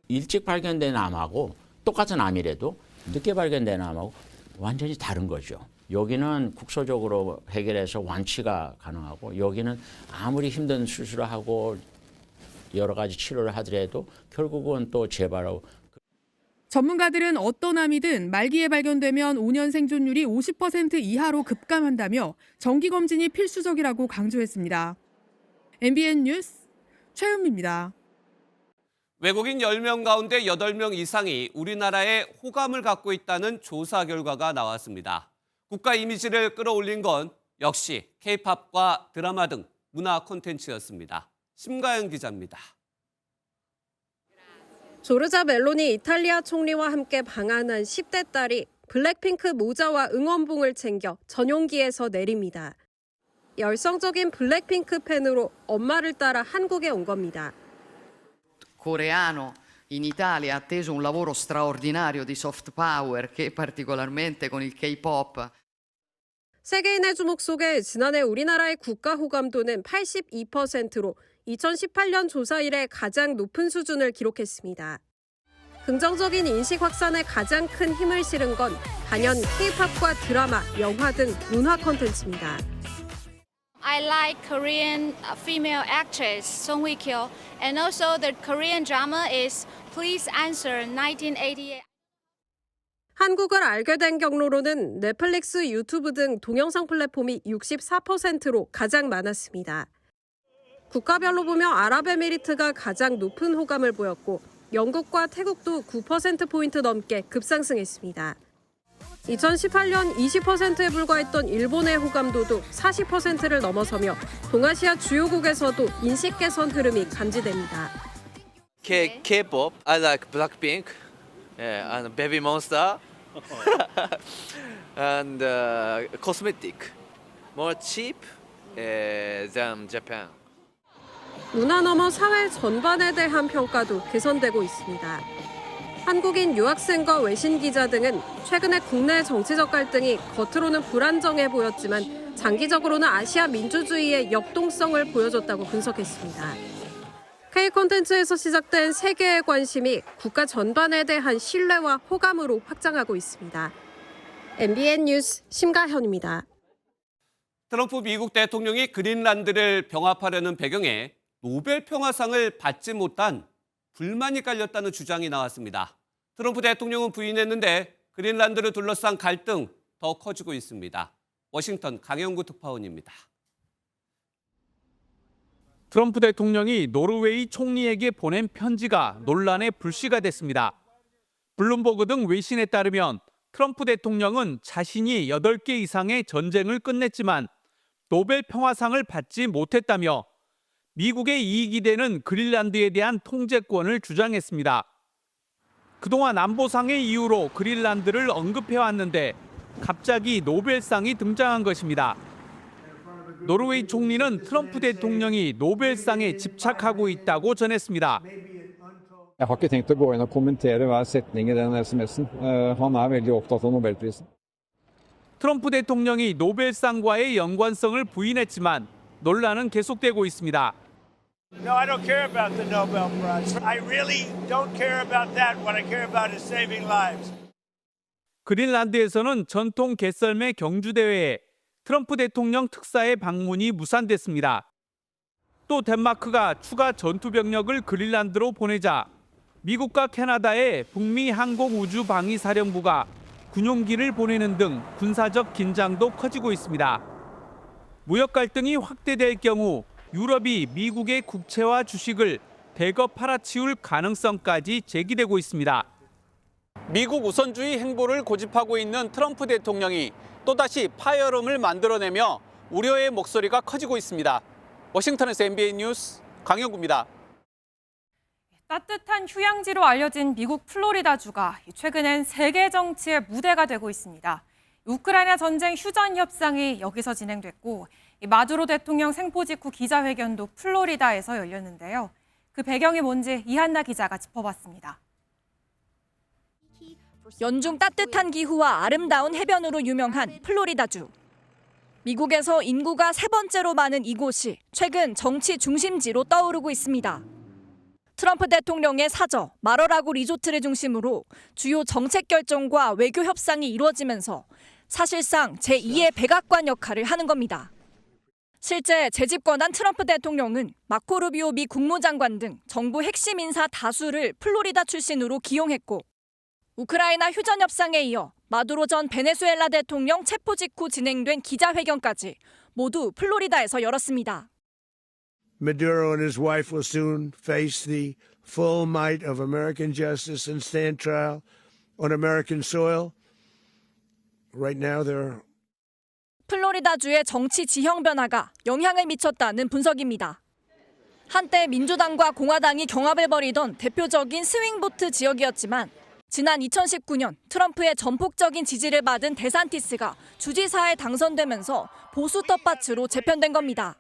일찍 발견된 암하고 똑같은 암이라도 늦게 발견된 암하고 완전히 다른 거죠. 여기는 국소적으로 해결해서 완치가 가능하고 여기는 아무리 힘든 수술을 하고 여러 가지 치료를 하더라도 결국은 또 재발하고. 전문가들은 어떤 암이든 말기에 발견되면 5년 생존율이 50% 이하로 급감한다며 정기검진이 필수적이라고 강조했습니다. MBN 뉴스 최은미입니다. 외국인 10명 가운데 8명 이상이 우리나라에 호감을 갖고 있다는 조사 결과가 나왔습니다. 국가 이미지를 끌어올린 건 역시 K-팝과 드라마 등 문화 콘텐츠였습니다. 심가연 기자입니다. 조르자 멜로니 이탈리아 총리와 함께 방한한 10대 딸이 블랙핑크 모자와 응원봉을 챙겨 전용기에서 내립니다. 열성적인 블랙핑크 팬으로 엄마를 따라 한국에 온 겁니다. Coreano in Italia ha atteso un lavoro straordinario di soft power che particolarmente con il K-pop. 세계인의 주목 속에 지난해 우리나라의 국가 호감도는 82%로 2018년 조사 이래 가장 높은 수준을 기록했습니다. 긍정적인 인식 확산에 가장 큰 힘을 실은 건 단연 K-팝과 드라마, 영화 등 문화 콘텐츠입니다. I like Korean female actress Song Hye-kyo, and also the Korean drama is Please Answer 1988. 한국을 알게 된 경로로는 넷플릭스, 유튜브 등 동영상 플랫폼이 64%로 가장 많았습니다. 국가별로 보며 아랍에미리트가 가장 높은 호감을 보였고 영국과 태국도 9%포인트 넘게 급상승했습니다. 2018년 20%에 불과했던 일본의 호감도도 40%를 넘어서며 동아시아 주요국에서도 인식 개선 흐름이 감지됩니다. K-pop, I like Blackpink, and Baby Monster, and cosmetic, more cheap than Japan. 문화 넘어 사회 전반에 대한 평가도 개선되고 있습니다. 한국인 유학생과 외신 기자 등은 최근에 국내 정치적 갈등이 겉으로는 불안정해 보였지만 장기적으로는 아시아 민주주의의 역동성을 보여줬다고 분석했습니다. K 콘텐츠에서 시작된 세계의 관심이 국가 전반에 대한 신뢰와 호감으로 확장하고 있습니다. MBN 뉴스 심가현입니다. 트럼프 미국 대통령이 그린란드를 병합하려는 배경에 노벨 평화상을 받지 못한 불만이 깔렸다는 주장이 나왔습니다. 트럼프 대통령은 부인했는데 그린란드를 둘러싼 갈등 더 커지고 있습니다. 워싱턴 강영구 특파원입니다. 트럼프 대통령이 노르웨이 총리에게 보낸 편지가 논란의 불씨가 됐습니다. 블룸버그 등 외신에 따르면 트럼프 대통령은 자신이 8개 이상의 전쟁을 끝냈지만 노벨 평화상을 받지 못했다며 미국의 이익이 되는 그린란드에 대한 통제권을 주장했습니다. 그동안 안보상의 이유로 그린란드를 언급해왔는데 갑자기 노벨상이 등장한 것입니다. 노르웨이 총리는 트럼프 대통령이 노벨상에 집착하고 있다고 전했습니다. Jeg har ikke tenkt å gå inn og kommentere hver setning i den SMS-en. Han er veldig opptatt av Nobelprisen. 트럼프 대통령이 노벨상과의 연관성을 부인했지만 논란은 계속되고 있습니다. No, I don't care about the Nobel Prize. I really don't care about that. What I care about is saving lives. 그린란드에서는 전통 개썰매 경주대회에 트럼프 대통령 특사의 방문이 무산됐습니다. 또 덴마크가 추가 전투 병력을 그린란드로 보내자 미국과 캐나다의 북미 항공우주방위사령부가 군용기를 보내는 등 군사적 긴장도 커지고 있습니다. 무역 갈등이 확대될 경우 유럽이 미국의 국채와 주식을 대거 팔아치울 가능성까지 제기되고 있습니다. 미국 우선주의 행보를 고집하고 있는 트럼프 대통령이 또다시 파열음을 만들어내며 우려의 목소리가 커지고 있습니다. 워싱턴에서 MBN 뉴스 강영구입니다. 따뜻한 휴양지로 알려진 미국 플로리다주가 최근엔 세계 정치의 무대가 되고 있습니다. 우크라이나 전쟁 휴전 협상이 여기서 진행됐고 마두로 대통령 생포 직후 기자회견도 플로리다에서 열렸는데요. 그 배경이 뭔지 이한나 기자가 짚어봤습니다. 연중 따뜻한 기후와 아름다운 해변으로 유명한 플로리다주. 미국에서 인구가 세 번째로 많은 이곳이 최근 정치 중심지로 떠오르고 있습니다. 트럼프 대통령의 사저, 마러라고 리조트를 중심으로 주요 정책 결정과 외교 협상이 이루어지면서 사실상 제2의 백악관 역할을 하는 겁니다. 실제 재집권한 트럼프 대통령은 마코 루비오 미 국무장관 등 정부 핵심 인사 다수를 플로리다 출신으로 기용했고 우크라이나 휴전 협상에 이어 마두로 전 베네수엘라 대통령 체포 직후 진행된 기자회견까지 모두 플로리다에서 열었습니다. Maduro and his wife will soon face the full might of American justice and stand trial on American soil. Right now they're 플로리다주의 정치 지형 변화가 영향을 미쳤다는 분석입니다. 한때 민주당과 공화당이 경합을 벌이던 대표적인 스윙보트 지역이었지만 지난 2019년 트럼프의 전폭적인 지지를 받은 데산티스가 주지사에 당선되면서 보수 텃밭으로 재편된 겁니다.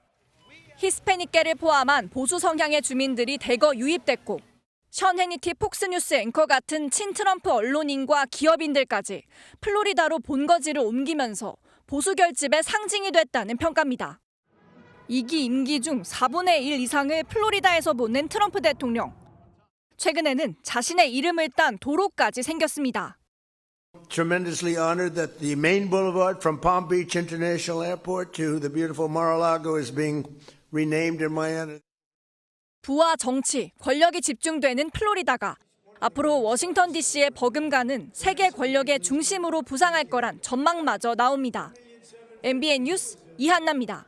히스패닉계를 포함한 보수 성향의 주민들이 대거 유입됐고 션 해니티 폭스뉴스 앵커 같은 친트럼프 언론인과 기업인들까지 플로리다로 본거지를 옮기면서 보수 결집의 상징이 됐다는 평가입니다. 2기 임기 중 4분의 1 이상을 플로리다에서 보낸 트럼프 대통령. 최근에는 자신의 이름을 딴 도로까지 생겼습니다. tremendously honored that the main boulevard from Palm Beach International Airport to the beautiful Mar-a-Lago is being renamed in my honor. 부와 정치, 권력이 집중되는 플로리다가 앞으로 워싱턴 DC의 버금가는 세계 권력의 중심으로 부상할 거란 전망마저 나옵니다. MBN 뉴스 이한나입니다.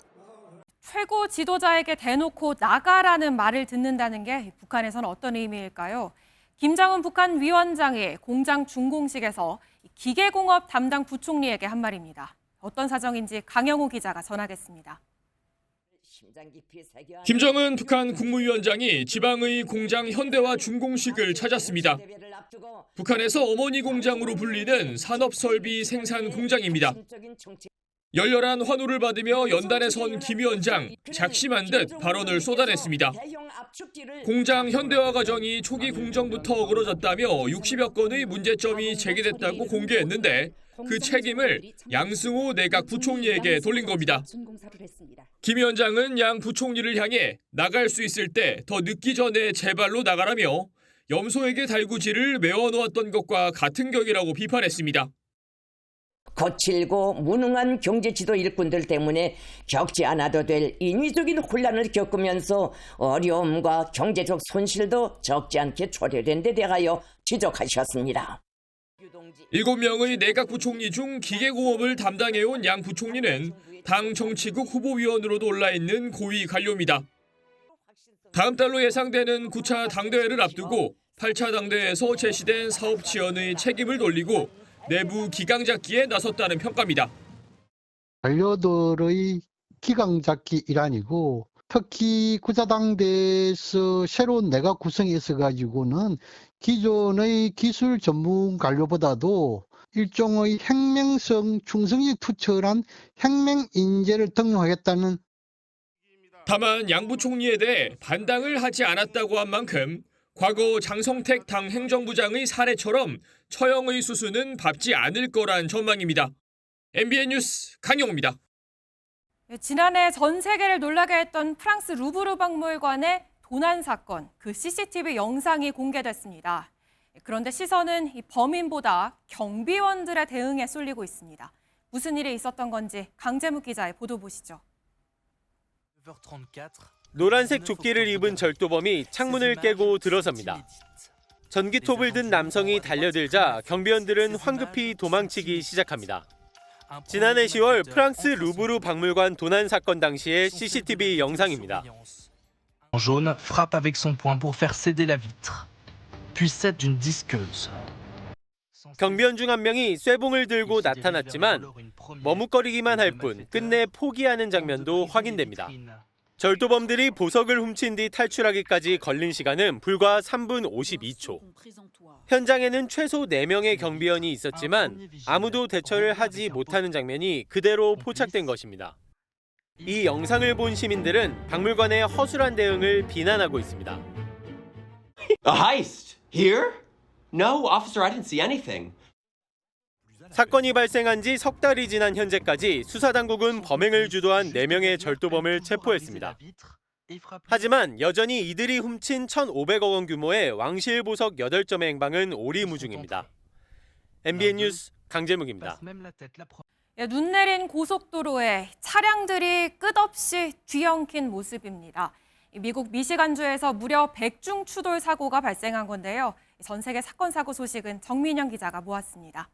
최고 지도자에게 대놓고 나가라는 말을 듣는다는 게 북한에서는 어떤 의미일까요? 김정은 북한 위원장이 공장 준공식에서 기계공업 담당 부총리에게 한 말입니다. 어떤 사정인지 강영우 기자가 전하겠습니다. 김정은 북한 국무위원장이 지방의 공장 현대화 준공식을 찾았습니다. 북한에서 어머니 공장으로 불리는 산업설비 생산 공장입니다. 열렬한 환호를 받으며 연단에 선 김 위원장 작심한 듯 발언을 쏟아냈습니다. 공장 현대화 과정이 초기 공정부터 어그러졌다며 60여 건의 문제점이 제기됐다고 공개했는데 그 책임을 양승호 내각 부총리에게 돌린 겁니다. 김 위원장은 양 부총리를 향해 나갈 수 있을 때 더 늦기 전에 제발로 나가라며 염소에게 달구지를 메워놓았던 것과 같은 격이라고 비판했습니다. 거칠고 무능한 경제지도 일꾼들 때문에 겪지 않아도 될 인위적인 혼란을 겪으면서 어려움과 경제적 손실도 적지 않게 초래된 데 대하여 지적하셨습니다. 7명의 내각 부총리 중 기계공업을 담당해온 양 부총리는 당 정치국 후보위원으로도 올라있는 고위 관료입니다. 다음 달로 예상되는 9차 당대회를 앞두고 8차 당대회에서 제시된 사업 지원의 책임을 돌리고 내부 기강 잡기에 나섰다는 평가입니다. 관료들의 기강 잡기 일환이고 특히 9차 당대에서 새로운 내각 구성이 있어가지고는 기존의 기술 전문 관료보다도 일종의 혁명성 충성이 투철한 혁명 인재를 등용하겠다는. 다만 양 부총리에 대해 반당을 하지 않았다고 한 만큼 과거 장성택 당 행정부장의 사례처럼 처형의 수순은 밟지 않을 거란 전망입니다. MBN 뉴스 강영우입니다. 지난해 전 세계를 놀라게 했던 프랑스 루브르 박물관의 도난 사건, 그 CCTV 영상이 공개됐습니다. 그런데 시선은 이 범인보다 경비원들의 대응에 쏠리고 있습니다. 무슨 일이 있었던 건지 강재묵 기자의 보도 보시죠. 노란색 조끼를 입은 절도범이 창문을 깨고 들어섭니다. 전기톱을 든 남성이 달려들자 경비원들은 황급히 도망치기 시작합니다. 지난해 10월 프랑스 루브르 박물관 도난 사건 당시의 CCTV 영상입니다. jaune frappe avec son poing pour faire céder la vitre, puis cède d'une disqueuse. 경비원 중 한 명이 쇠봉을 들고 나타났지만 머뭇거리기만 할 뿐 끝내 포기하는 장면도 확인됩니다. 절도범들이 보석을 훔친 뒤 탈출하기까지 걸린 시간은 불과 3분 52초. 현장에는 최소 4명의 경비원이 있었지만 아무도 대처를 하지 못하는 장면이 그대로 포착된 것입니다. 이 영상을 본 시민들은 박물관의 허술한 대응을 비난하고 있습니다. A heist? Here? No, officer, I didn't see anything. 사건이 발생한 지 석 달이 지난 현재까지 수사당국은 범행을 주도한 4명의 절도범을 체포했습니다. 하지만 여전히 이들이 훔친 1,500억 원 규모의 왕실 보석 8점의 행방은 오리무중입니다. MBN 뉴스 강재묵입니다. 눈 내린 고속도로에 차량들이 끝없이 뒤엉킨 모습입니다. 미국 미시간주에서 무려 100중 추돌 사고가 발생한 건데요. 전 세계 사건 사고 소식은 정민영 기자가 모았습니다.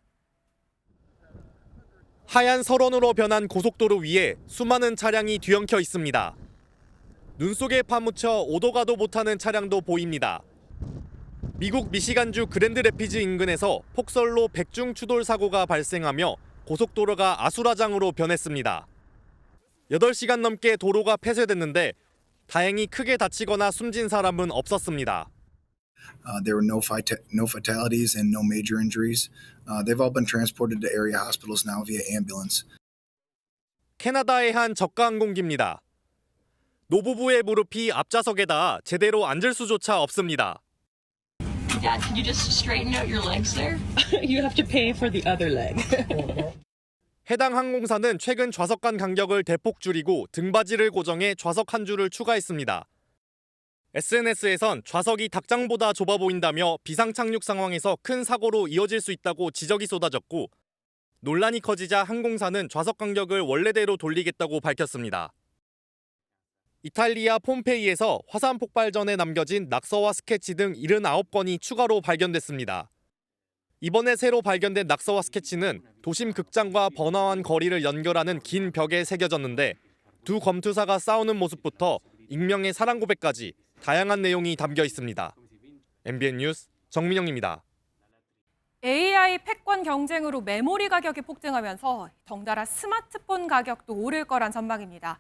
하얀 설원으로 변한 고속도로 위에 수많은 차량이 뒤엉켜 있습니다. 눈 속에 파묻혀 오도 가도 못하는 차량도 보입니다. 미국 미시간주 그랜드 래피즈 인근에서 폭설로 100중 추돌 사고가 발생하며 고속도로가 아수라장으로 변했습니다. 8시간 넘게 도로가 폐쇄됐는데 다행히 크게 다치거나 숨진 사람은 없었습니다. There were no fatalities and no major injuries. They've all been transported to area hospitals now via ambulance. 캐나다의 한 저가 항공기입니다. 노부부의 무릎이 앞좌석에 닿아 제대로 앉을 수조차 없습니다. Dad, could you just straighten out your legs there? You have to pay for the other leg. 해당 항공사는 최근 좌석 간 간격을 대폭 줄이고 등받이를 고정해 좌석 한 줄을 추가했습니다. SNS에선 좌석이 닭장보다 좁아 보인다며 비상 착륙 상황에서 큰 사고로 이어질 수 있다고 지적이 쏟아졌고 논란이 커지자 항공사는 좌석 간격을 원래대로 돌리겠다고 밝혔습니다. 이탈리아 폼페이에서 화산 폭발 전에 남겨진 낙서와 스케치 등 79건이 추가로 발견됐습니다. 이번에 새로 발견된 낙서와 스케치는 도심 극장과 번화한 거리를 연결하는 긴 벽에 새겨졌는데 두 검투사가 싸우는 모습부터 익명의 사랑 고백까지 다양한 내용이 담겨 있습니다. MBN 뉴스 정민영입니다. AI 패권 경쟁으로 메모리 가격이 폭등하면서 덩달아 스마트폰 가격도 오를 거란 전망입니다.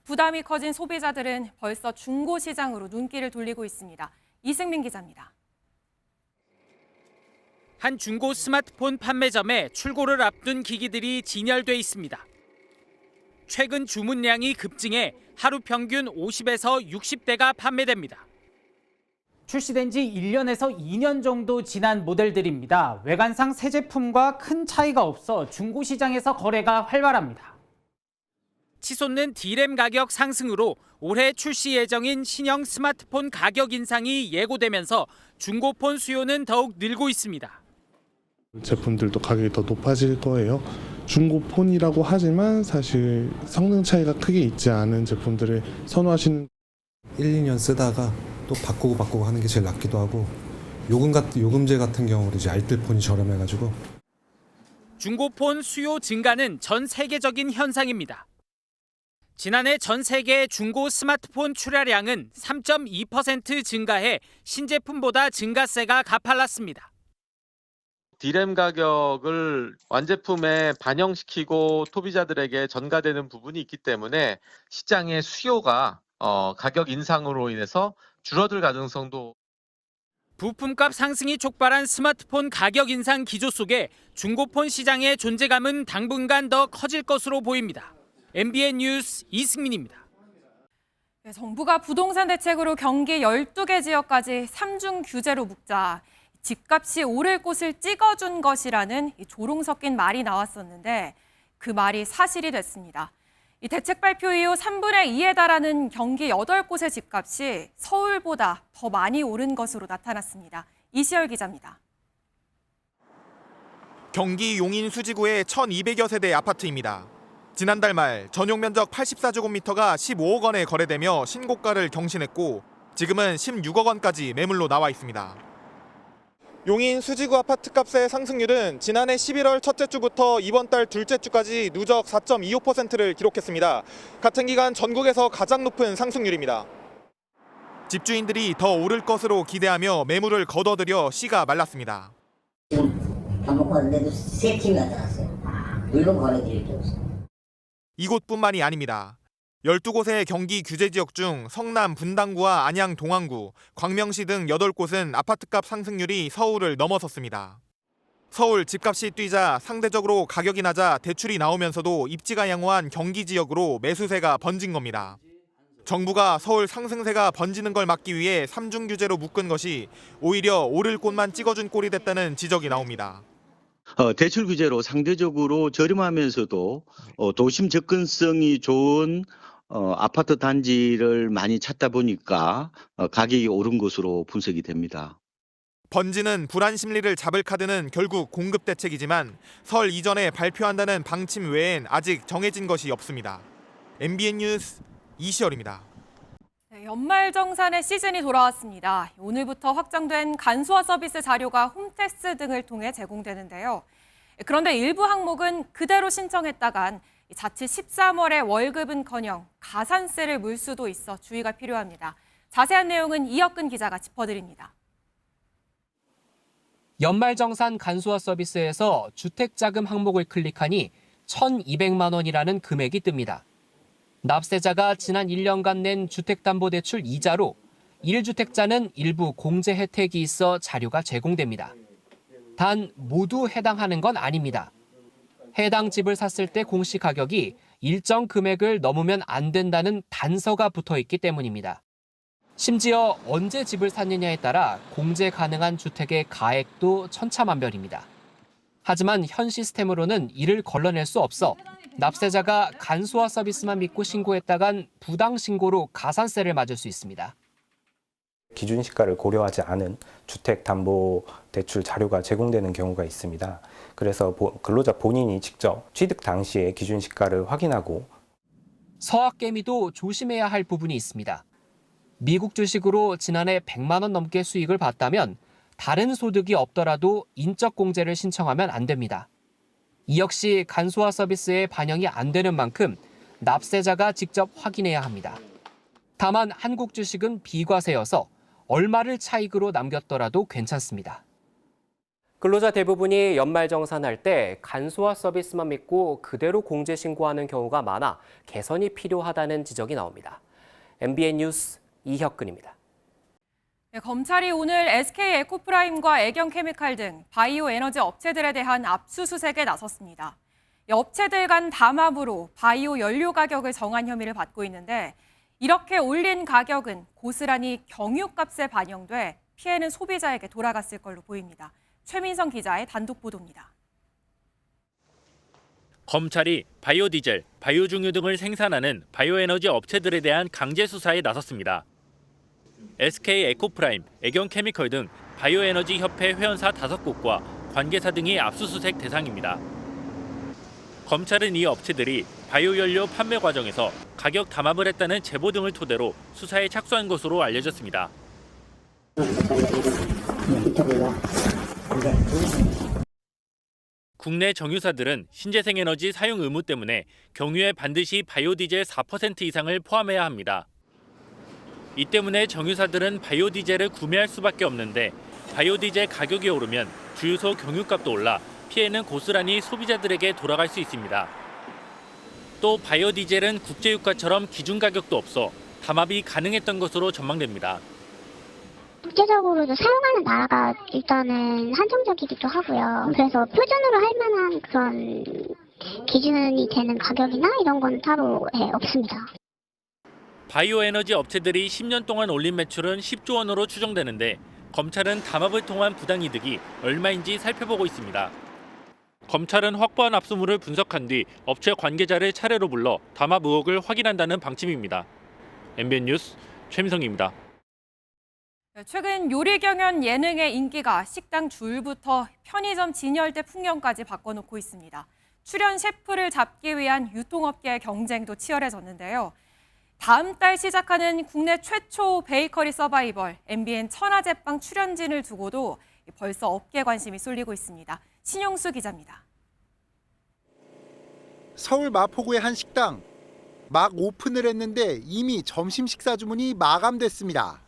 부담이 커진 소비자들은 벌써 중고 시장으로 눈길을 돌리고 있습니다. 이승민 기자입니다. 한 중고 스마트폰 판매점에 출고를 앞둔 기기들이 진열돼 있습니다. 최근 주문량이 급증해 하루 평균 50에서 60대가 판매됩니다. 출시된 지 1년에서 2년 정도 지난 모델들입니다. 외관상 새 제품과 큰 차이가 없어 중고 시장에서 거래가 활발합니다. 치솟는 D램 가격 상승으로 올해 출시 예정인 신형 스마트폰 가격 인상이 예고되면서 중고폰 수요는 더욱 늘고 있습니다. 제품들도 가격이 더 높아질 거예요. 중고폰이라고 하지만 사실 성능 차이가 크게 있지 않은 제품들을 선호하시는 1-2년 쓰다가 또 바꾸고 하는 게 제일 낫기도 하고 요금제 같은 경우도 이제 알뜰폰이 저렴해가지고 중고폰 수요 증가는 전 세계적인 현상입니다. 지난해 전 세계 중고 스마트폰 출하량은 3.2% 증가해 신제품보다 증가세가 가팔랐습니다. D램 가격을 완제품에 반영시키고 소비자들에게 전가되는 부분이 있기 때문에 시장의 수요가 가격 인상으로 인해서 줄어들 가능성도. 부품값 상승이 촉발한 스마트폰 가격 인상 기조 속에 중고폰 시장의 존재감은 당분간 더 커질 것으로 보입니다. MBN 뉴스 이승민입니다. 정부가 부동산 대책으로 경기 12개 지역까지 3중 규제로 묶자 집값이 오를 곳을 찍어준 것이라는 조롱 섞인 말이 나왔었는데 그 말이 사실이 됐습니다. 이 대책 발표 이후 3분의 2에 달하는 경기 8곳의 집값이 서울보다 더 많이 오른 것으로 나타났습니다. 이시열 기자입니다. 경기 용인 수지구의 1,200여 세대 아파트입니다. 지난달 말 전용 면적 84제곱미터가 15억 원에 거래되며 신고가를 경신했고 지금은 16억 원까지 매물로 나와 있습니다. 용인 수지구 아파트값의 상승률은 지난해 11월 첫째 주부터 이번 달 둘째 주까지 누적 4.25%를 기록했습니다. 같은 기간 전국에서 가장 높은 상승률입니다. 집주인들이 더 오를 것으로 기대하며 매물을 거둬들여 씨가 말랐습니다. 지금 밥 먹고 왔는데도 3팀이 나타났어요. 물건 거래드릴 게 없어요. 이곳뿐만이 아닙니다. 12곳의 경기 규제 지역 중 성남 분당구와 안양 동안구, 광명시 등 8곳은 아파트값 상승률이 서울을 넘어섰습니다. 서울 집값이 뛰자 상대적으로 가격이 낮아 대출이 나오면서도 입지가 양호한 경기 지역으로 매수세가 번진 겁니다. 정부가 서울 상승세가 번지는 걸 막기 위해 3중 규제로 묶은 것이 오히려 오를 곳만 찍어준 꼴이 됐다는 지적이 나옵니다. 대출 규제로 상대적으로 저렴하면서도 도심 접근성이 좋은 아파트 단지를 많이 찾다 보니까 가격이 오른 것으로 분석이 됩니다. 번지는 불안 심리를 잡을 카드는 결국 공급 대책이지만 설 이전에 발표한다는 방침 외엔 아직 정해진 것이 없습니다. MBN 뉴스 이시열입니다. 연말정산의 시즌이 돌아왔습니다. 오늘부터 확정된 간소화 서비스 자료가 홈택스 등을 통해 제공되는데요. 그런데 일부 항목은 그대로 신청했다간 자칫 13월에 월급은커녕 가산세를 물 수도 있어 주의가 필요합니다. 자세한 내용은 이혁근 기자가 짚어드립니다. 연말정산 간소화 서비스에서 주택자금 항목을 클릭하니 1,200만 원이라는 금액이 뜹니다. 납세자가 지난 1년간 낸 주택담보대출 이자로 1주택자는 일부 공제 혜택이 있어 자료가 제공됩니다. 단 모두 해당하는 건 아닙니다. 해당 집을 샀을 때 공시가격이 일정 금액을 넘으면 안 된다는 단서가 붙어 있기 때문입니다. 심지어 언제 집을 샀느냐에 따라 공제 가능한 주택의 가액도 천차만별입니다. 하지만 현 시스템으로는 이를 걸러낼 수 없어 납세자가 간소화 서비스만 믿고 신고했다간 부당 신고로 가산세를 맞을 수 있습니다. 기준 시가를 고려하지 않은 주택담보대출 자료가 제공되는 경우가 있습니다. 그래서 근로자 본인이 직접 취득 당시에 기준 시가를 확인하고 서학개미도 조심해야 할 부분이 있습니다. 미국 주식으로 지난해 100만 원 넘게 수익을 봤다면 다른 소득이 없더라도 인적 공제를 신청하면 안 됩니다. 이 역시 간소화 서비스에 반영이 안 되는 만큼 납세자가 직접 확인해야 합니다. 다만 한국 주식은 비과세여서 얼마를 차익으로 남겼더라도 괜찮습니다. 근로자 대부분이 연말정산할 때 간소화 서비스만 믿고 그대로 공제 신고하는 경우가 많아 개선이 필요하다는 지적이 나옵니다. MBN 뉴스 이혁근입니다. 검찰이 오늘 SK 에코프라임과 애경케미칼 등 바이오 에너지 업체들에 대한 압수수색에 나섰습니다. 업체들 간 담합으로 바이오 연료 가격을 정한 혐의를 받고 있는데 이렇게 올린 가격은 고스란히 경유값에 반영돼 피해는 소비자에게 돌아갔을 걸로 보입니다. 최민성 기자의 단독 보도입니다. 검찰이 바이오디젤, 바이오중유 등을 생산하는 바이오에너지 업체들에 대한 강제 수사에 나섰습니다. SK 에코프라임, 애경케미컬 등 바이오에너지 협회 회원사 5곳과 관계사 등이 압수수색 대상입니다. 검찰은 이 업체들이 바이오연료 판매 과정에서 가격 담합을 했다는 제보 등을 토대로 수사에 착수한 것으로 알려졌습니다. 국내 정유사들은 신재생에너지 사용 의무 때문에 경유에 반드시 바이오디젤 4% 이상을 포함해야 합니다. 이 때문에 정유사들은 바이오디젤을 구매할 수밖에 없는데 바이오디젤 가격이 오르면 주유소 경유값도 올라 피해는 고스란히 소비자들에게 돌아갈 수 있습니다. 또 바이오디젤은 국제유가처럼 기준 가격도 없어 담합이 가능했던 것으로 전망됩니다. 국제적으로도 사용하는 나라가 일단은 한정적이기도 하고요. 그래서 표준으로 할 만한 그런 기준이 되는 가격이나 이런 건 따로 없습니다. 바이오에너지 업체들이 10년 동안 올린 매출은 10조 원으로 추정되는데 검찰은 담합을 통한 부당이득이 얼마인지 살펴보고 있습니다. 검찰은 확보한 압수물을 분석한 뒤 업체 관계자를 차례로 불러 담합 의혹을 확인한다는 방침입니다. MBN 뉴스 최민성입니다. 최근 요리 경연 예능의 인기가 식당 줄부터 편의점 진열대 풍경까지 바꿔놓고 있습니다. 출연 셰프를 잡기 위한 유통업계의 경쟁도 치열해졌는데요. 다음 달 시작하는 국내 최초 베이커리 서바이벌 MBN 천하제빵 출연진을 두고도 벌써 업계 관심이 쏠리고 있습니다. 신용수 기자입니다. 서울 마포구의 한 식당. 막 오픈을 했는데 이미 점심 식사 주문이 마감됐습니다.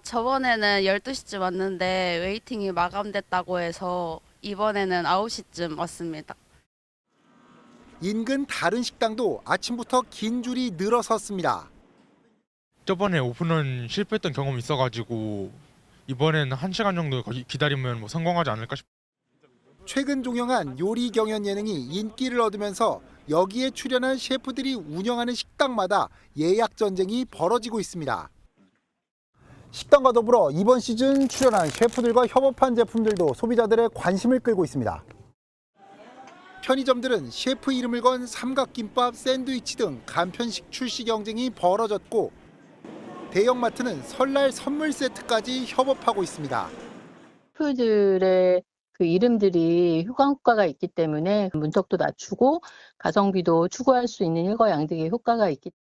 저번에는 12시쯤 왔는데 웨이팅이 마감됐다고 해서 이번에는 9시쯤 왔습니다. 인근 다른 식당도 아침부터 긴 줄이 늘어섰습니다. 저번에 오픈은 실패했던 경험이 있어가지고 이번에는 1시간 정도 기다리면 성공하지 않을까 싶어요. 최근 종영한 요리 경연 예능이 인기를 얻으면서 여기에 출연한 셰프들이 운영하는 식당마다 예약 전쟁이 벌어지고 있습니다. 식당과 더불어 이번 시즌 출연한 셰프들과 협업한 제품들도 소비자들의 관심을 끌고 있습니다. 편의점들은 셰프 이름을 건 삼각김밥, 샌드위치 등 간편식 출시 경쟁이 벌어졌고 대형마트는 설날 선물 세트까지 협업하고 있습니다. 셰프들의 그 이름들이 효과가 있기 때문에 문턱도 낮추고 가성비도 추구할 수 있는 일거양득의 효과가 있기 때문에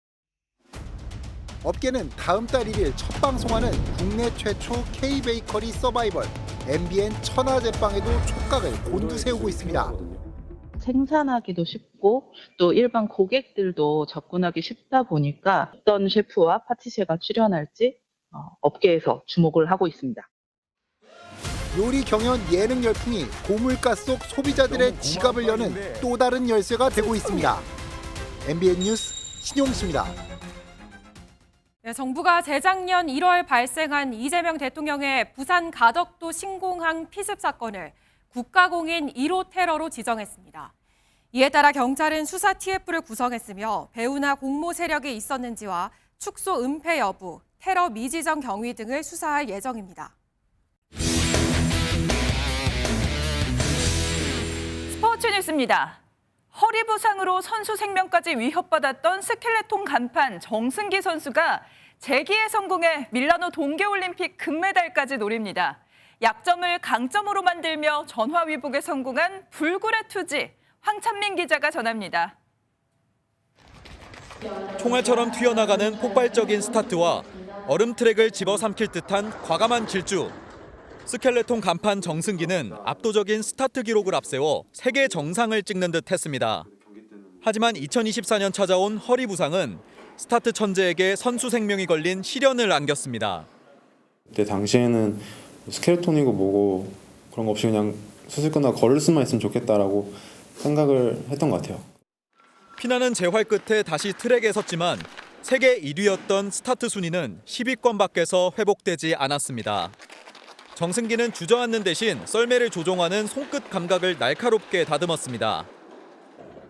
업계는 다음 달 1일 첫 방송하는 국내 최초 K-베이커리 서바이벌 MBN 천하제빵에도 촉각을 곤두세우고 있습니다. 생산하기도 쉽고 또 일반 고객들도 접근하기 쉽다 보니까 어떤 셰프와 파티셰가 출연할지 업계에서 주목을 하고 있습니다. 요리 경연 예능 열풍이 고물가 속 소비자들의 지갑을 여는 또 다른 열쇠가 되고 있습니다. MBN 뉴스 신용수입니다. 네, 정부가 재작년 1월 발생한 이재명 대통령의 부산 가덕도 신공항 피습 사건을 국가공인 1호 테러로 지정했습니다. 이에 따라 경찰은 수사 TF를 구성했으며 배후나 공모 세력이 있었는지와 축소 은폐 여부, 테러 미지정 경위 등을 수사할 예정입니다. 스포츠 뉴스입니다. 허리 부상으로 선수 생명까지 위협받았던 스켈레톤 간판 정승기 선수가 재기에 성공해 밀라노 동계올림픽 금메달까지 노립니다. 약점을 강점으로 만들며 전화위복에 성공한 불굴의 투지, 황찬민 기자가 전합니다. 총알처럼 튀어나가는 폭발적인 스타트와 얼음 트랙을 집어삼킬 듯한 과감한 질주. 스켈레톤 간판 정승기는 압도적인 스타트 기록을 앞세워 세계 정상을 찍는 듯 했습니다. 하지만 2024년 찾아온 허리 부상은 스타트 천재에게 선수 생명이 걸린 시련을 안겼습니다. 그때 당시에는 스켈레톤이고 뭐고 그런 거 없이 그냥 수술 끝나고 걸을 수만 있으면 좋겠다라고 생각을 했던 것 같아요. 피나는 재활 끝에 다시 트랙에 섰지만 세계 1위였던 스타트 순위는 10위권 밖에서 회복되지 않았습니다. 정승기는 주저앉는 대신 썰매를 조종하는 손끝 감각을 날카롭게 다듬었습니다.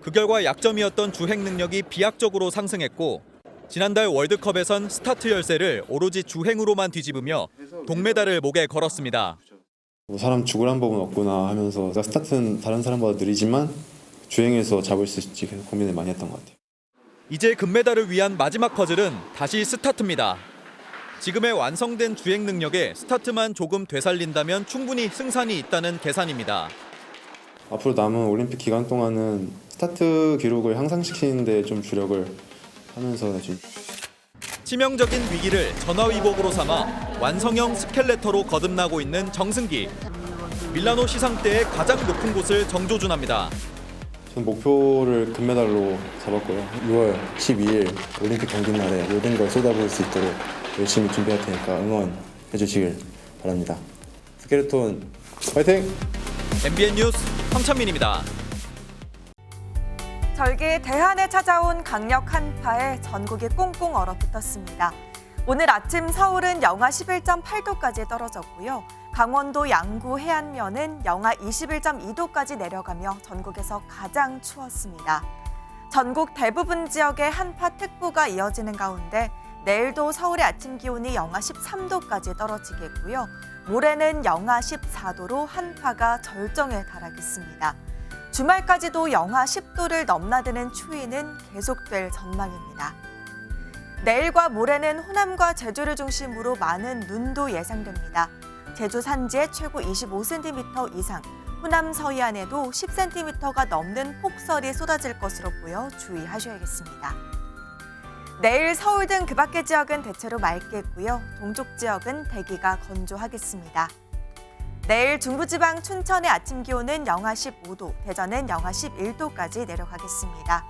그 결과 약점이었던 주행 능력이 비약적으로 상승했고 지난달 월드컵에선 스타트 열쇠를 오로지 주행으로만 뒤집으며 동메달을 목에 걸었습니다. 사람 죽으란 법은 없구나 하면서 스타트는 다른 사람보다 느리지만 주행에서 잡을 수 있을지 고민을 많이 했던 것 같아요. 이제 금메달을 위한 마지막 퍼즐은 다시 스타트입니다. 지금의 완성된 주행 능력에 스타트만 조금 되살린다면 충분히 승산이 있다는 계산입니다. 앞으로 남은 올림픽 기간 동안은 스타트 기록을 향상시키는 데 좀 주력을 하면서 좀 치명적인 위기를 전화위복으로 삼아 완성형 스켈레터로 거듭나고 있는 정승기. 밀라노 시상대의 가장 높은 곳을 정조준합니다. 전 목표를 금메달로 잡았고요. 6월 12일 올림픽 경기 날에 모든 걸 쏟아부을 수 있도록 열심히 준비할 테니까 응원해 주시길 바랍니다. 스켈레톤 파이팅! MBN 뉴스 황찬민입니다. 절기 대한에 찾아온 강력 한파에 전국이 꽁꽁 얼어붙었습니다. 오늘 아침 서울은 영하 11.8도까지 떨어졌고요. 강원도 양구 해안면은 영하 21.2도까지 내려가며 전국에서 가장 추웠습니다. 전국 대부분 지역에 한파특보가 이어지는 가운데 내일도 서울의 아침 기온이 영하 13도까지 떨어지겠고요. 모레는 영하 14도로 한파가 절정에 달하겠습니다. 주말까지도 영하 10도를 넘나드는 추위는 계속될 전망입니다. 내일과 모레는 호남과 제주를 중심으로 많은 눈도 예상됩니다. 제주 산지에 최고 25cm 이상, 호남 서해안에도 10cm가 넘는 폭설이 쏟아질 것으로 보여 주의하셔야겠습니다. 내일 서울 등 그 밖의 지역은 대체로 맑겠고요. 동쪽 지역은 대기가 건조하겠습니다. 내일 중부지방 춘천의 아침 기온은 영하 15도, 대전은 영하 11도까지 내려가겠습니다.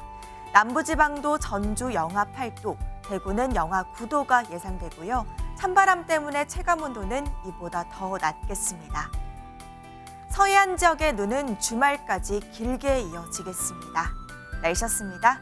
남부지방도 전주 영하 8도, 대구는 영하 9도가 예상되고요. 찬바람 때문에 체감온도는 이보다 더 낮겠습니다. 서해안 지역의 눈은 주말까지 길게 이어지겠습니다. 날씨였습니다.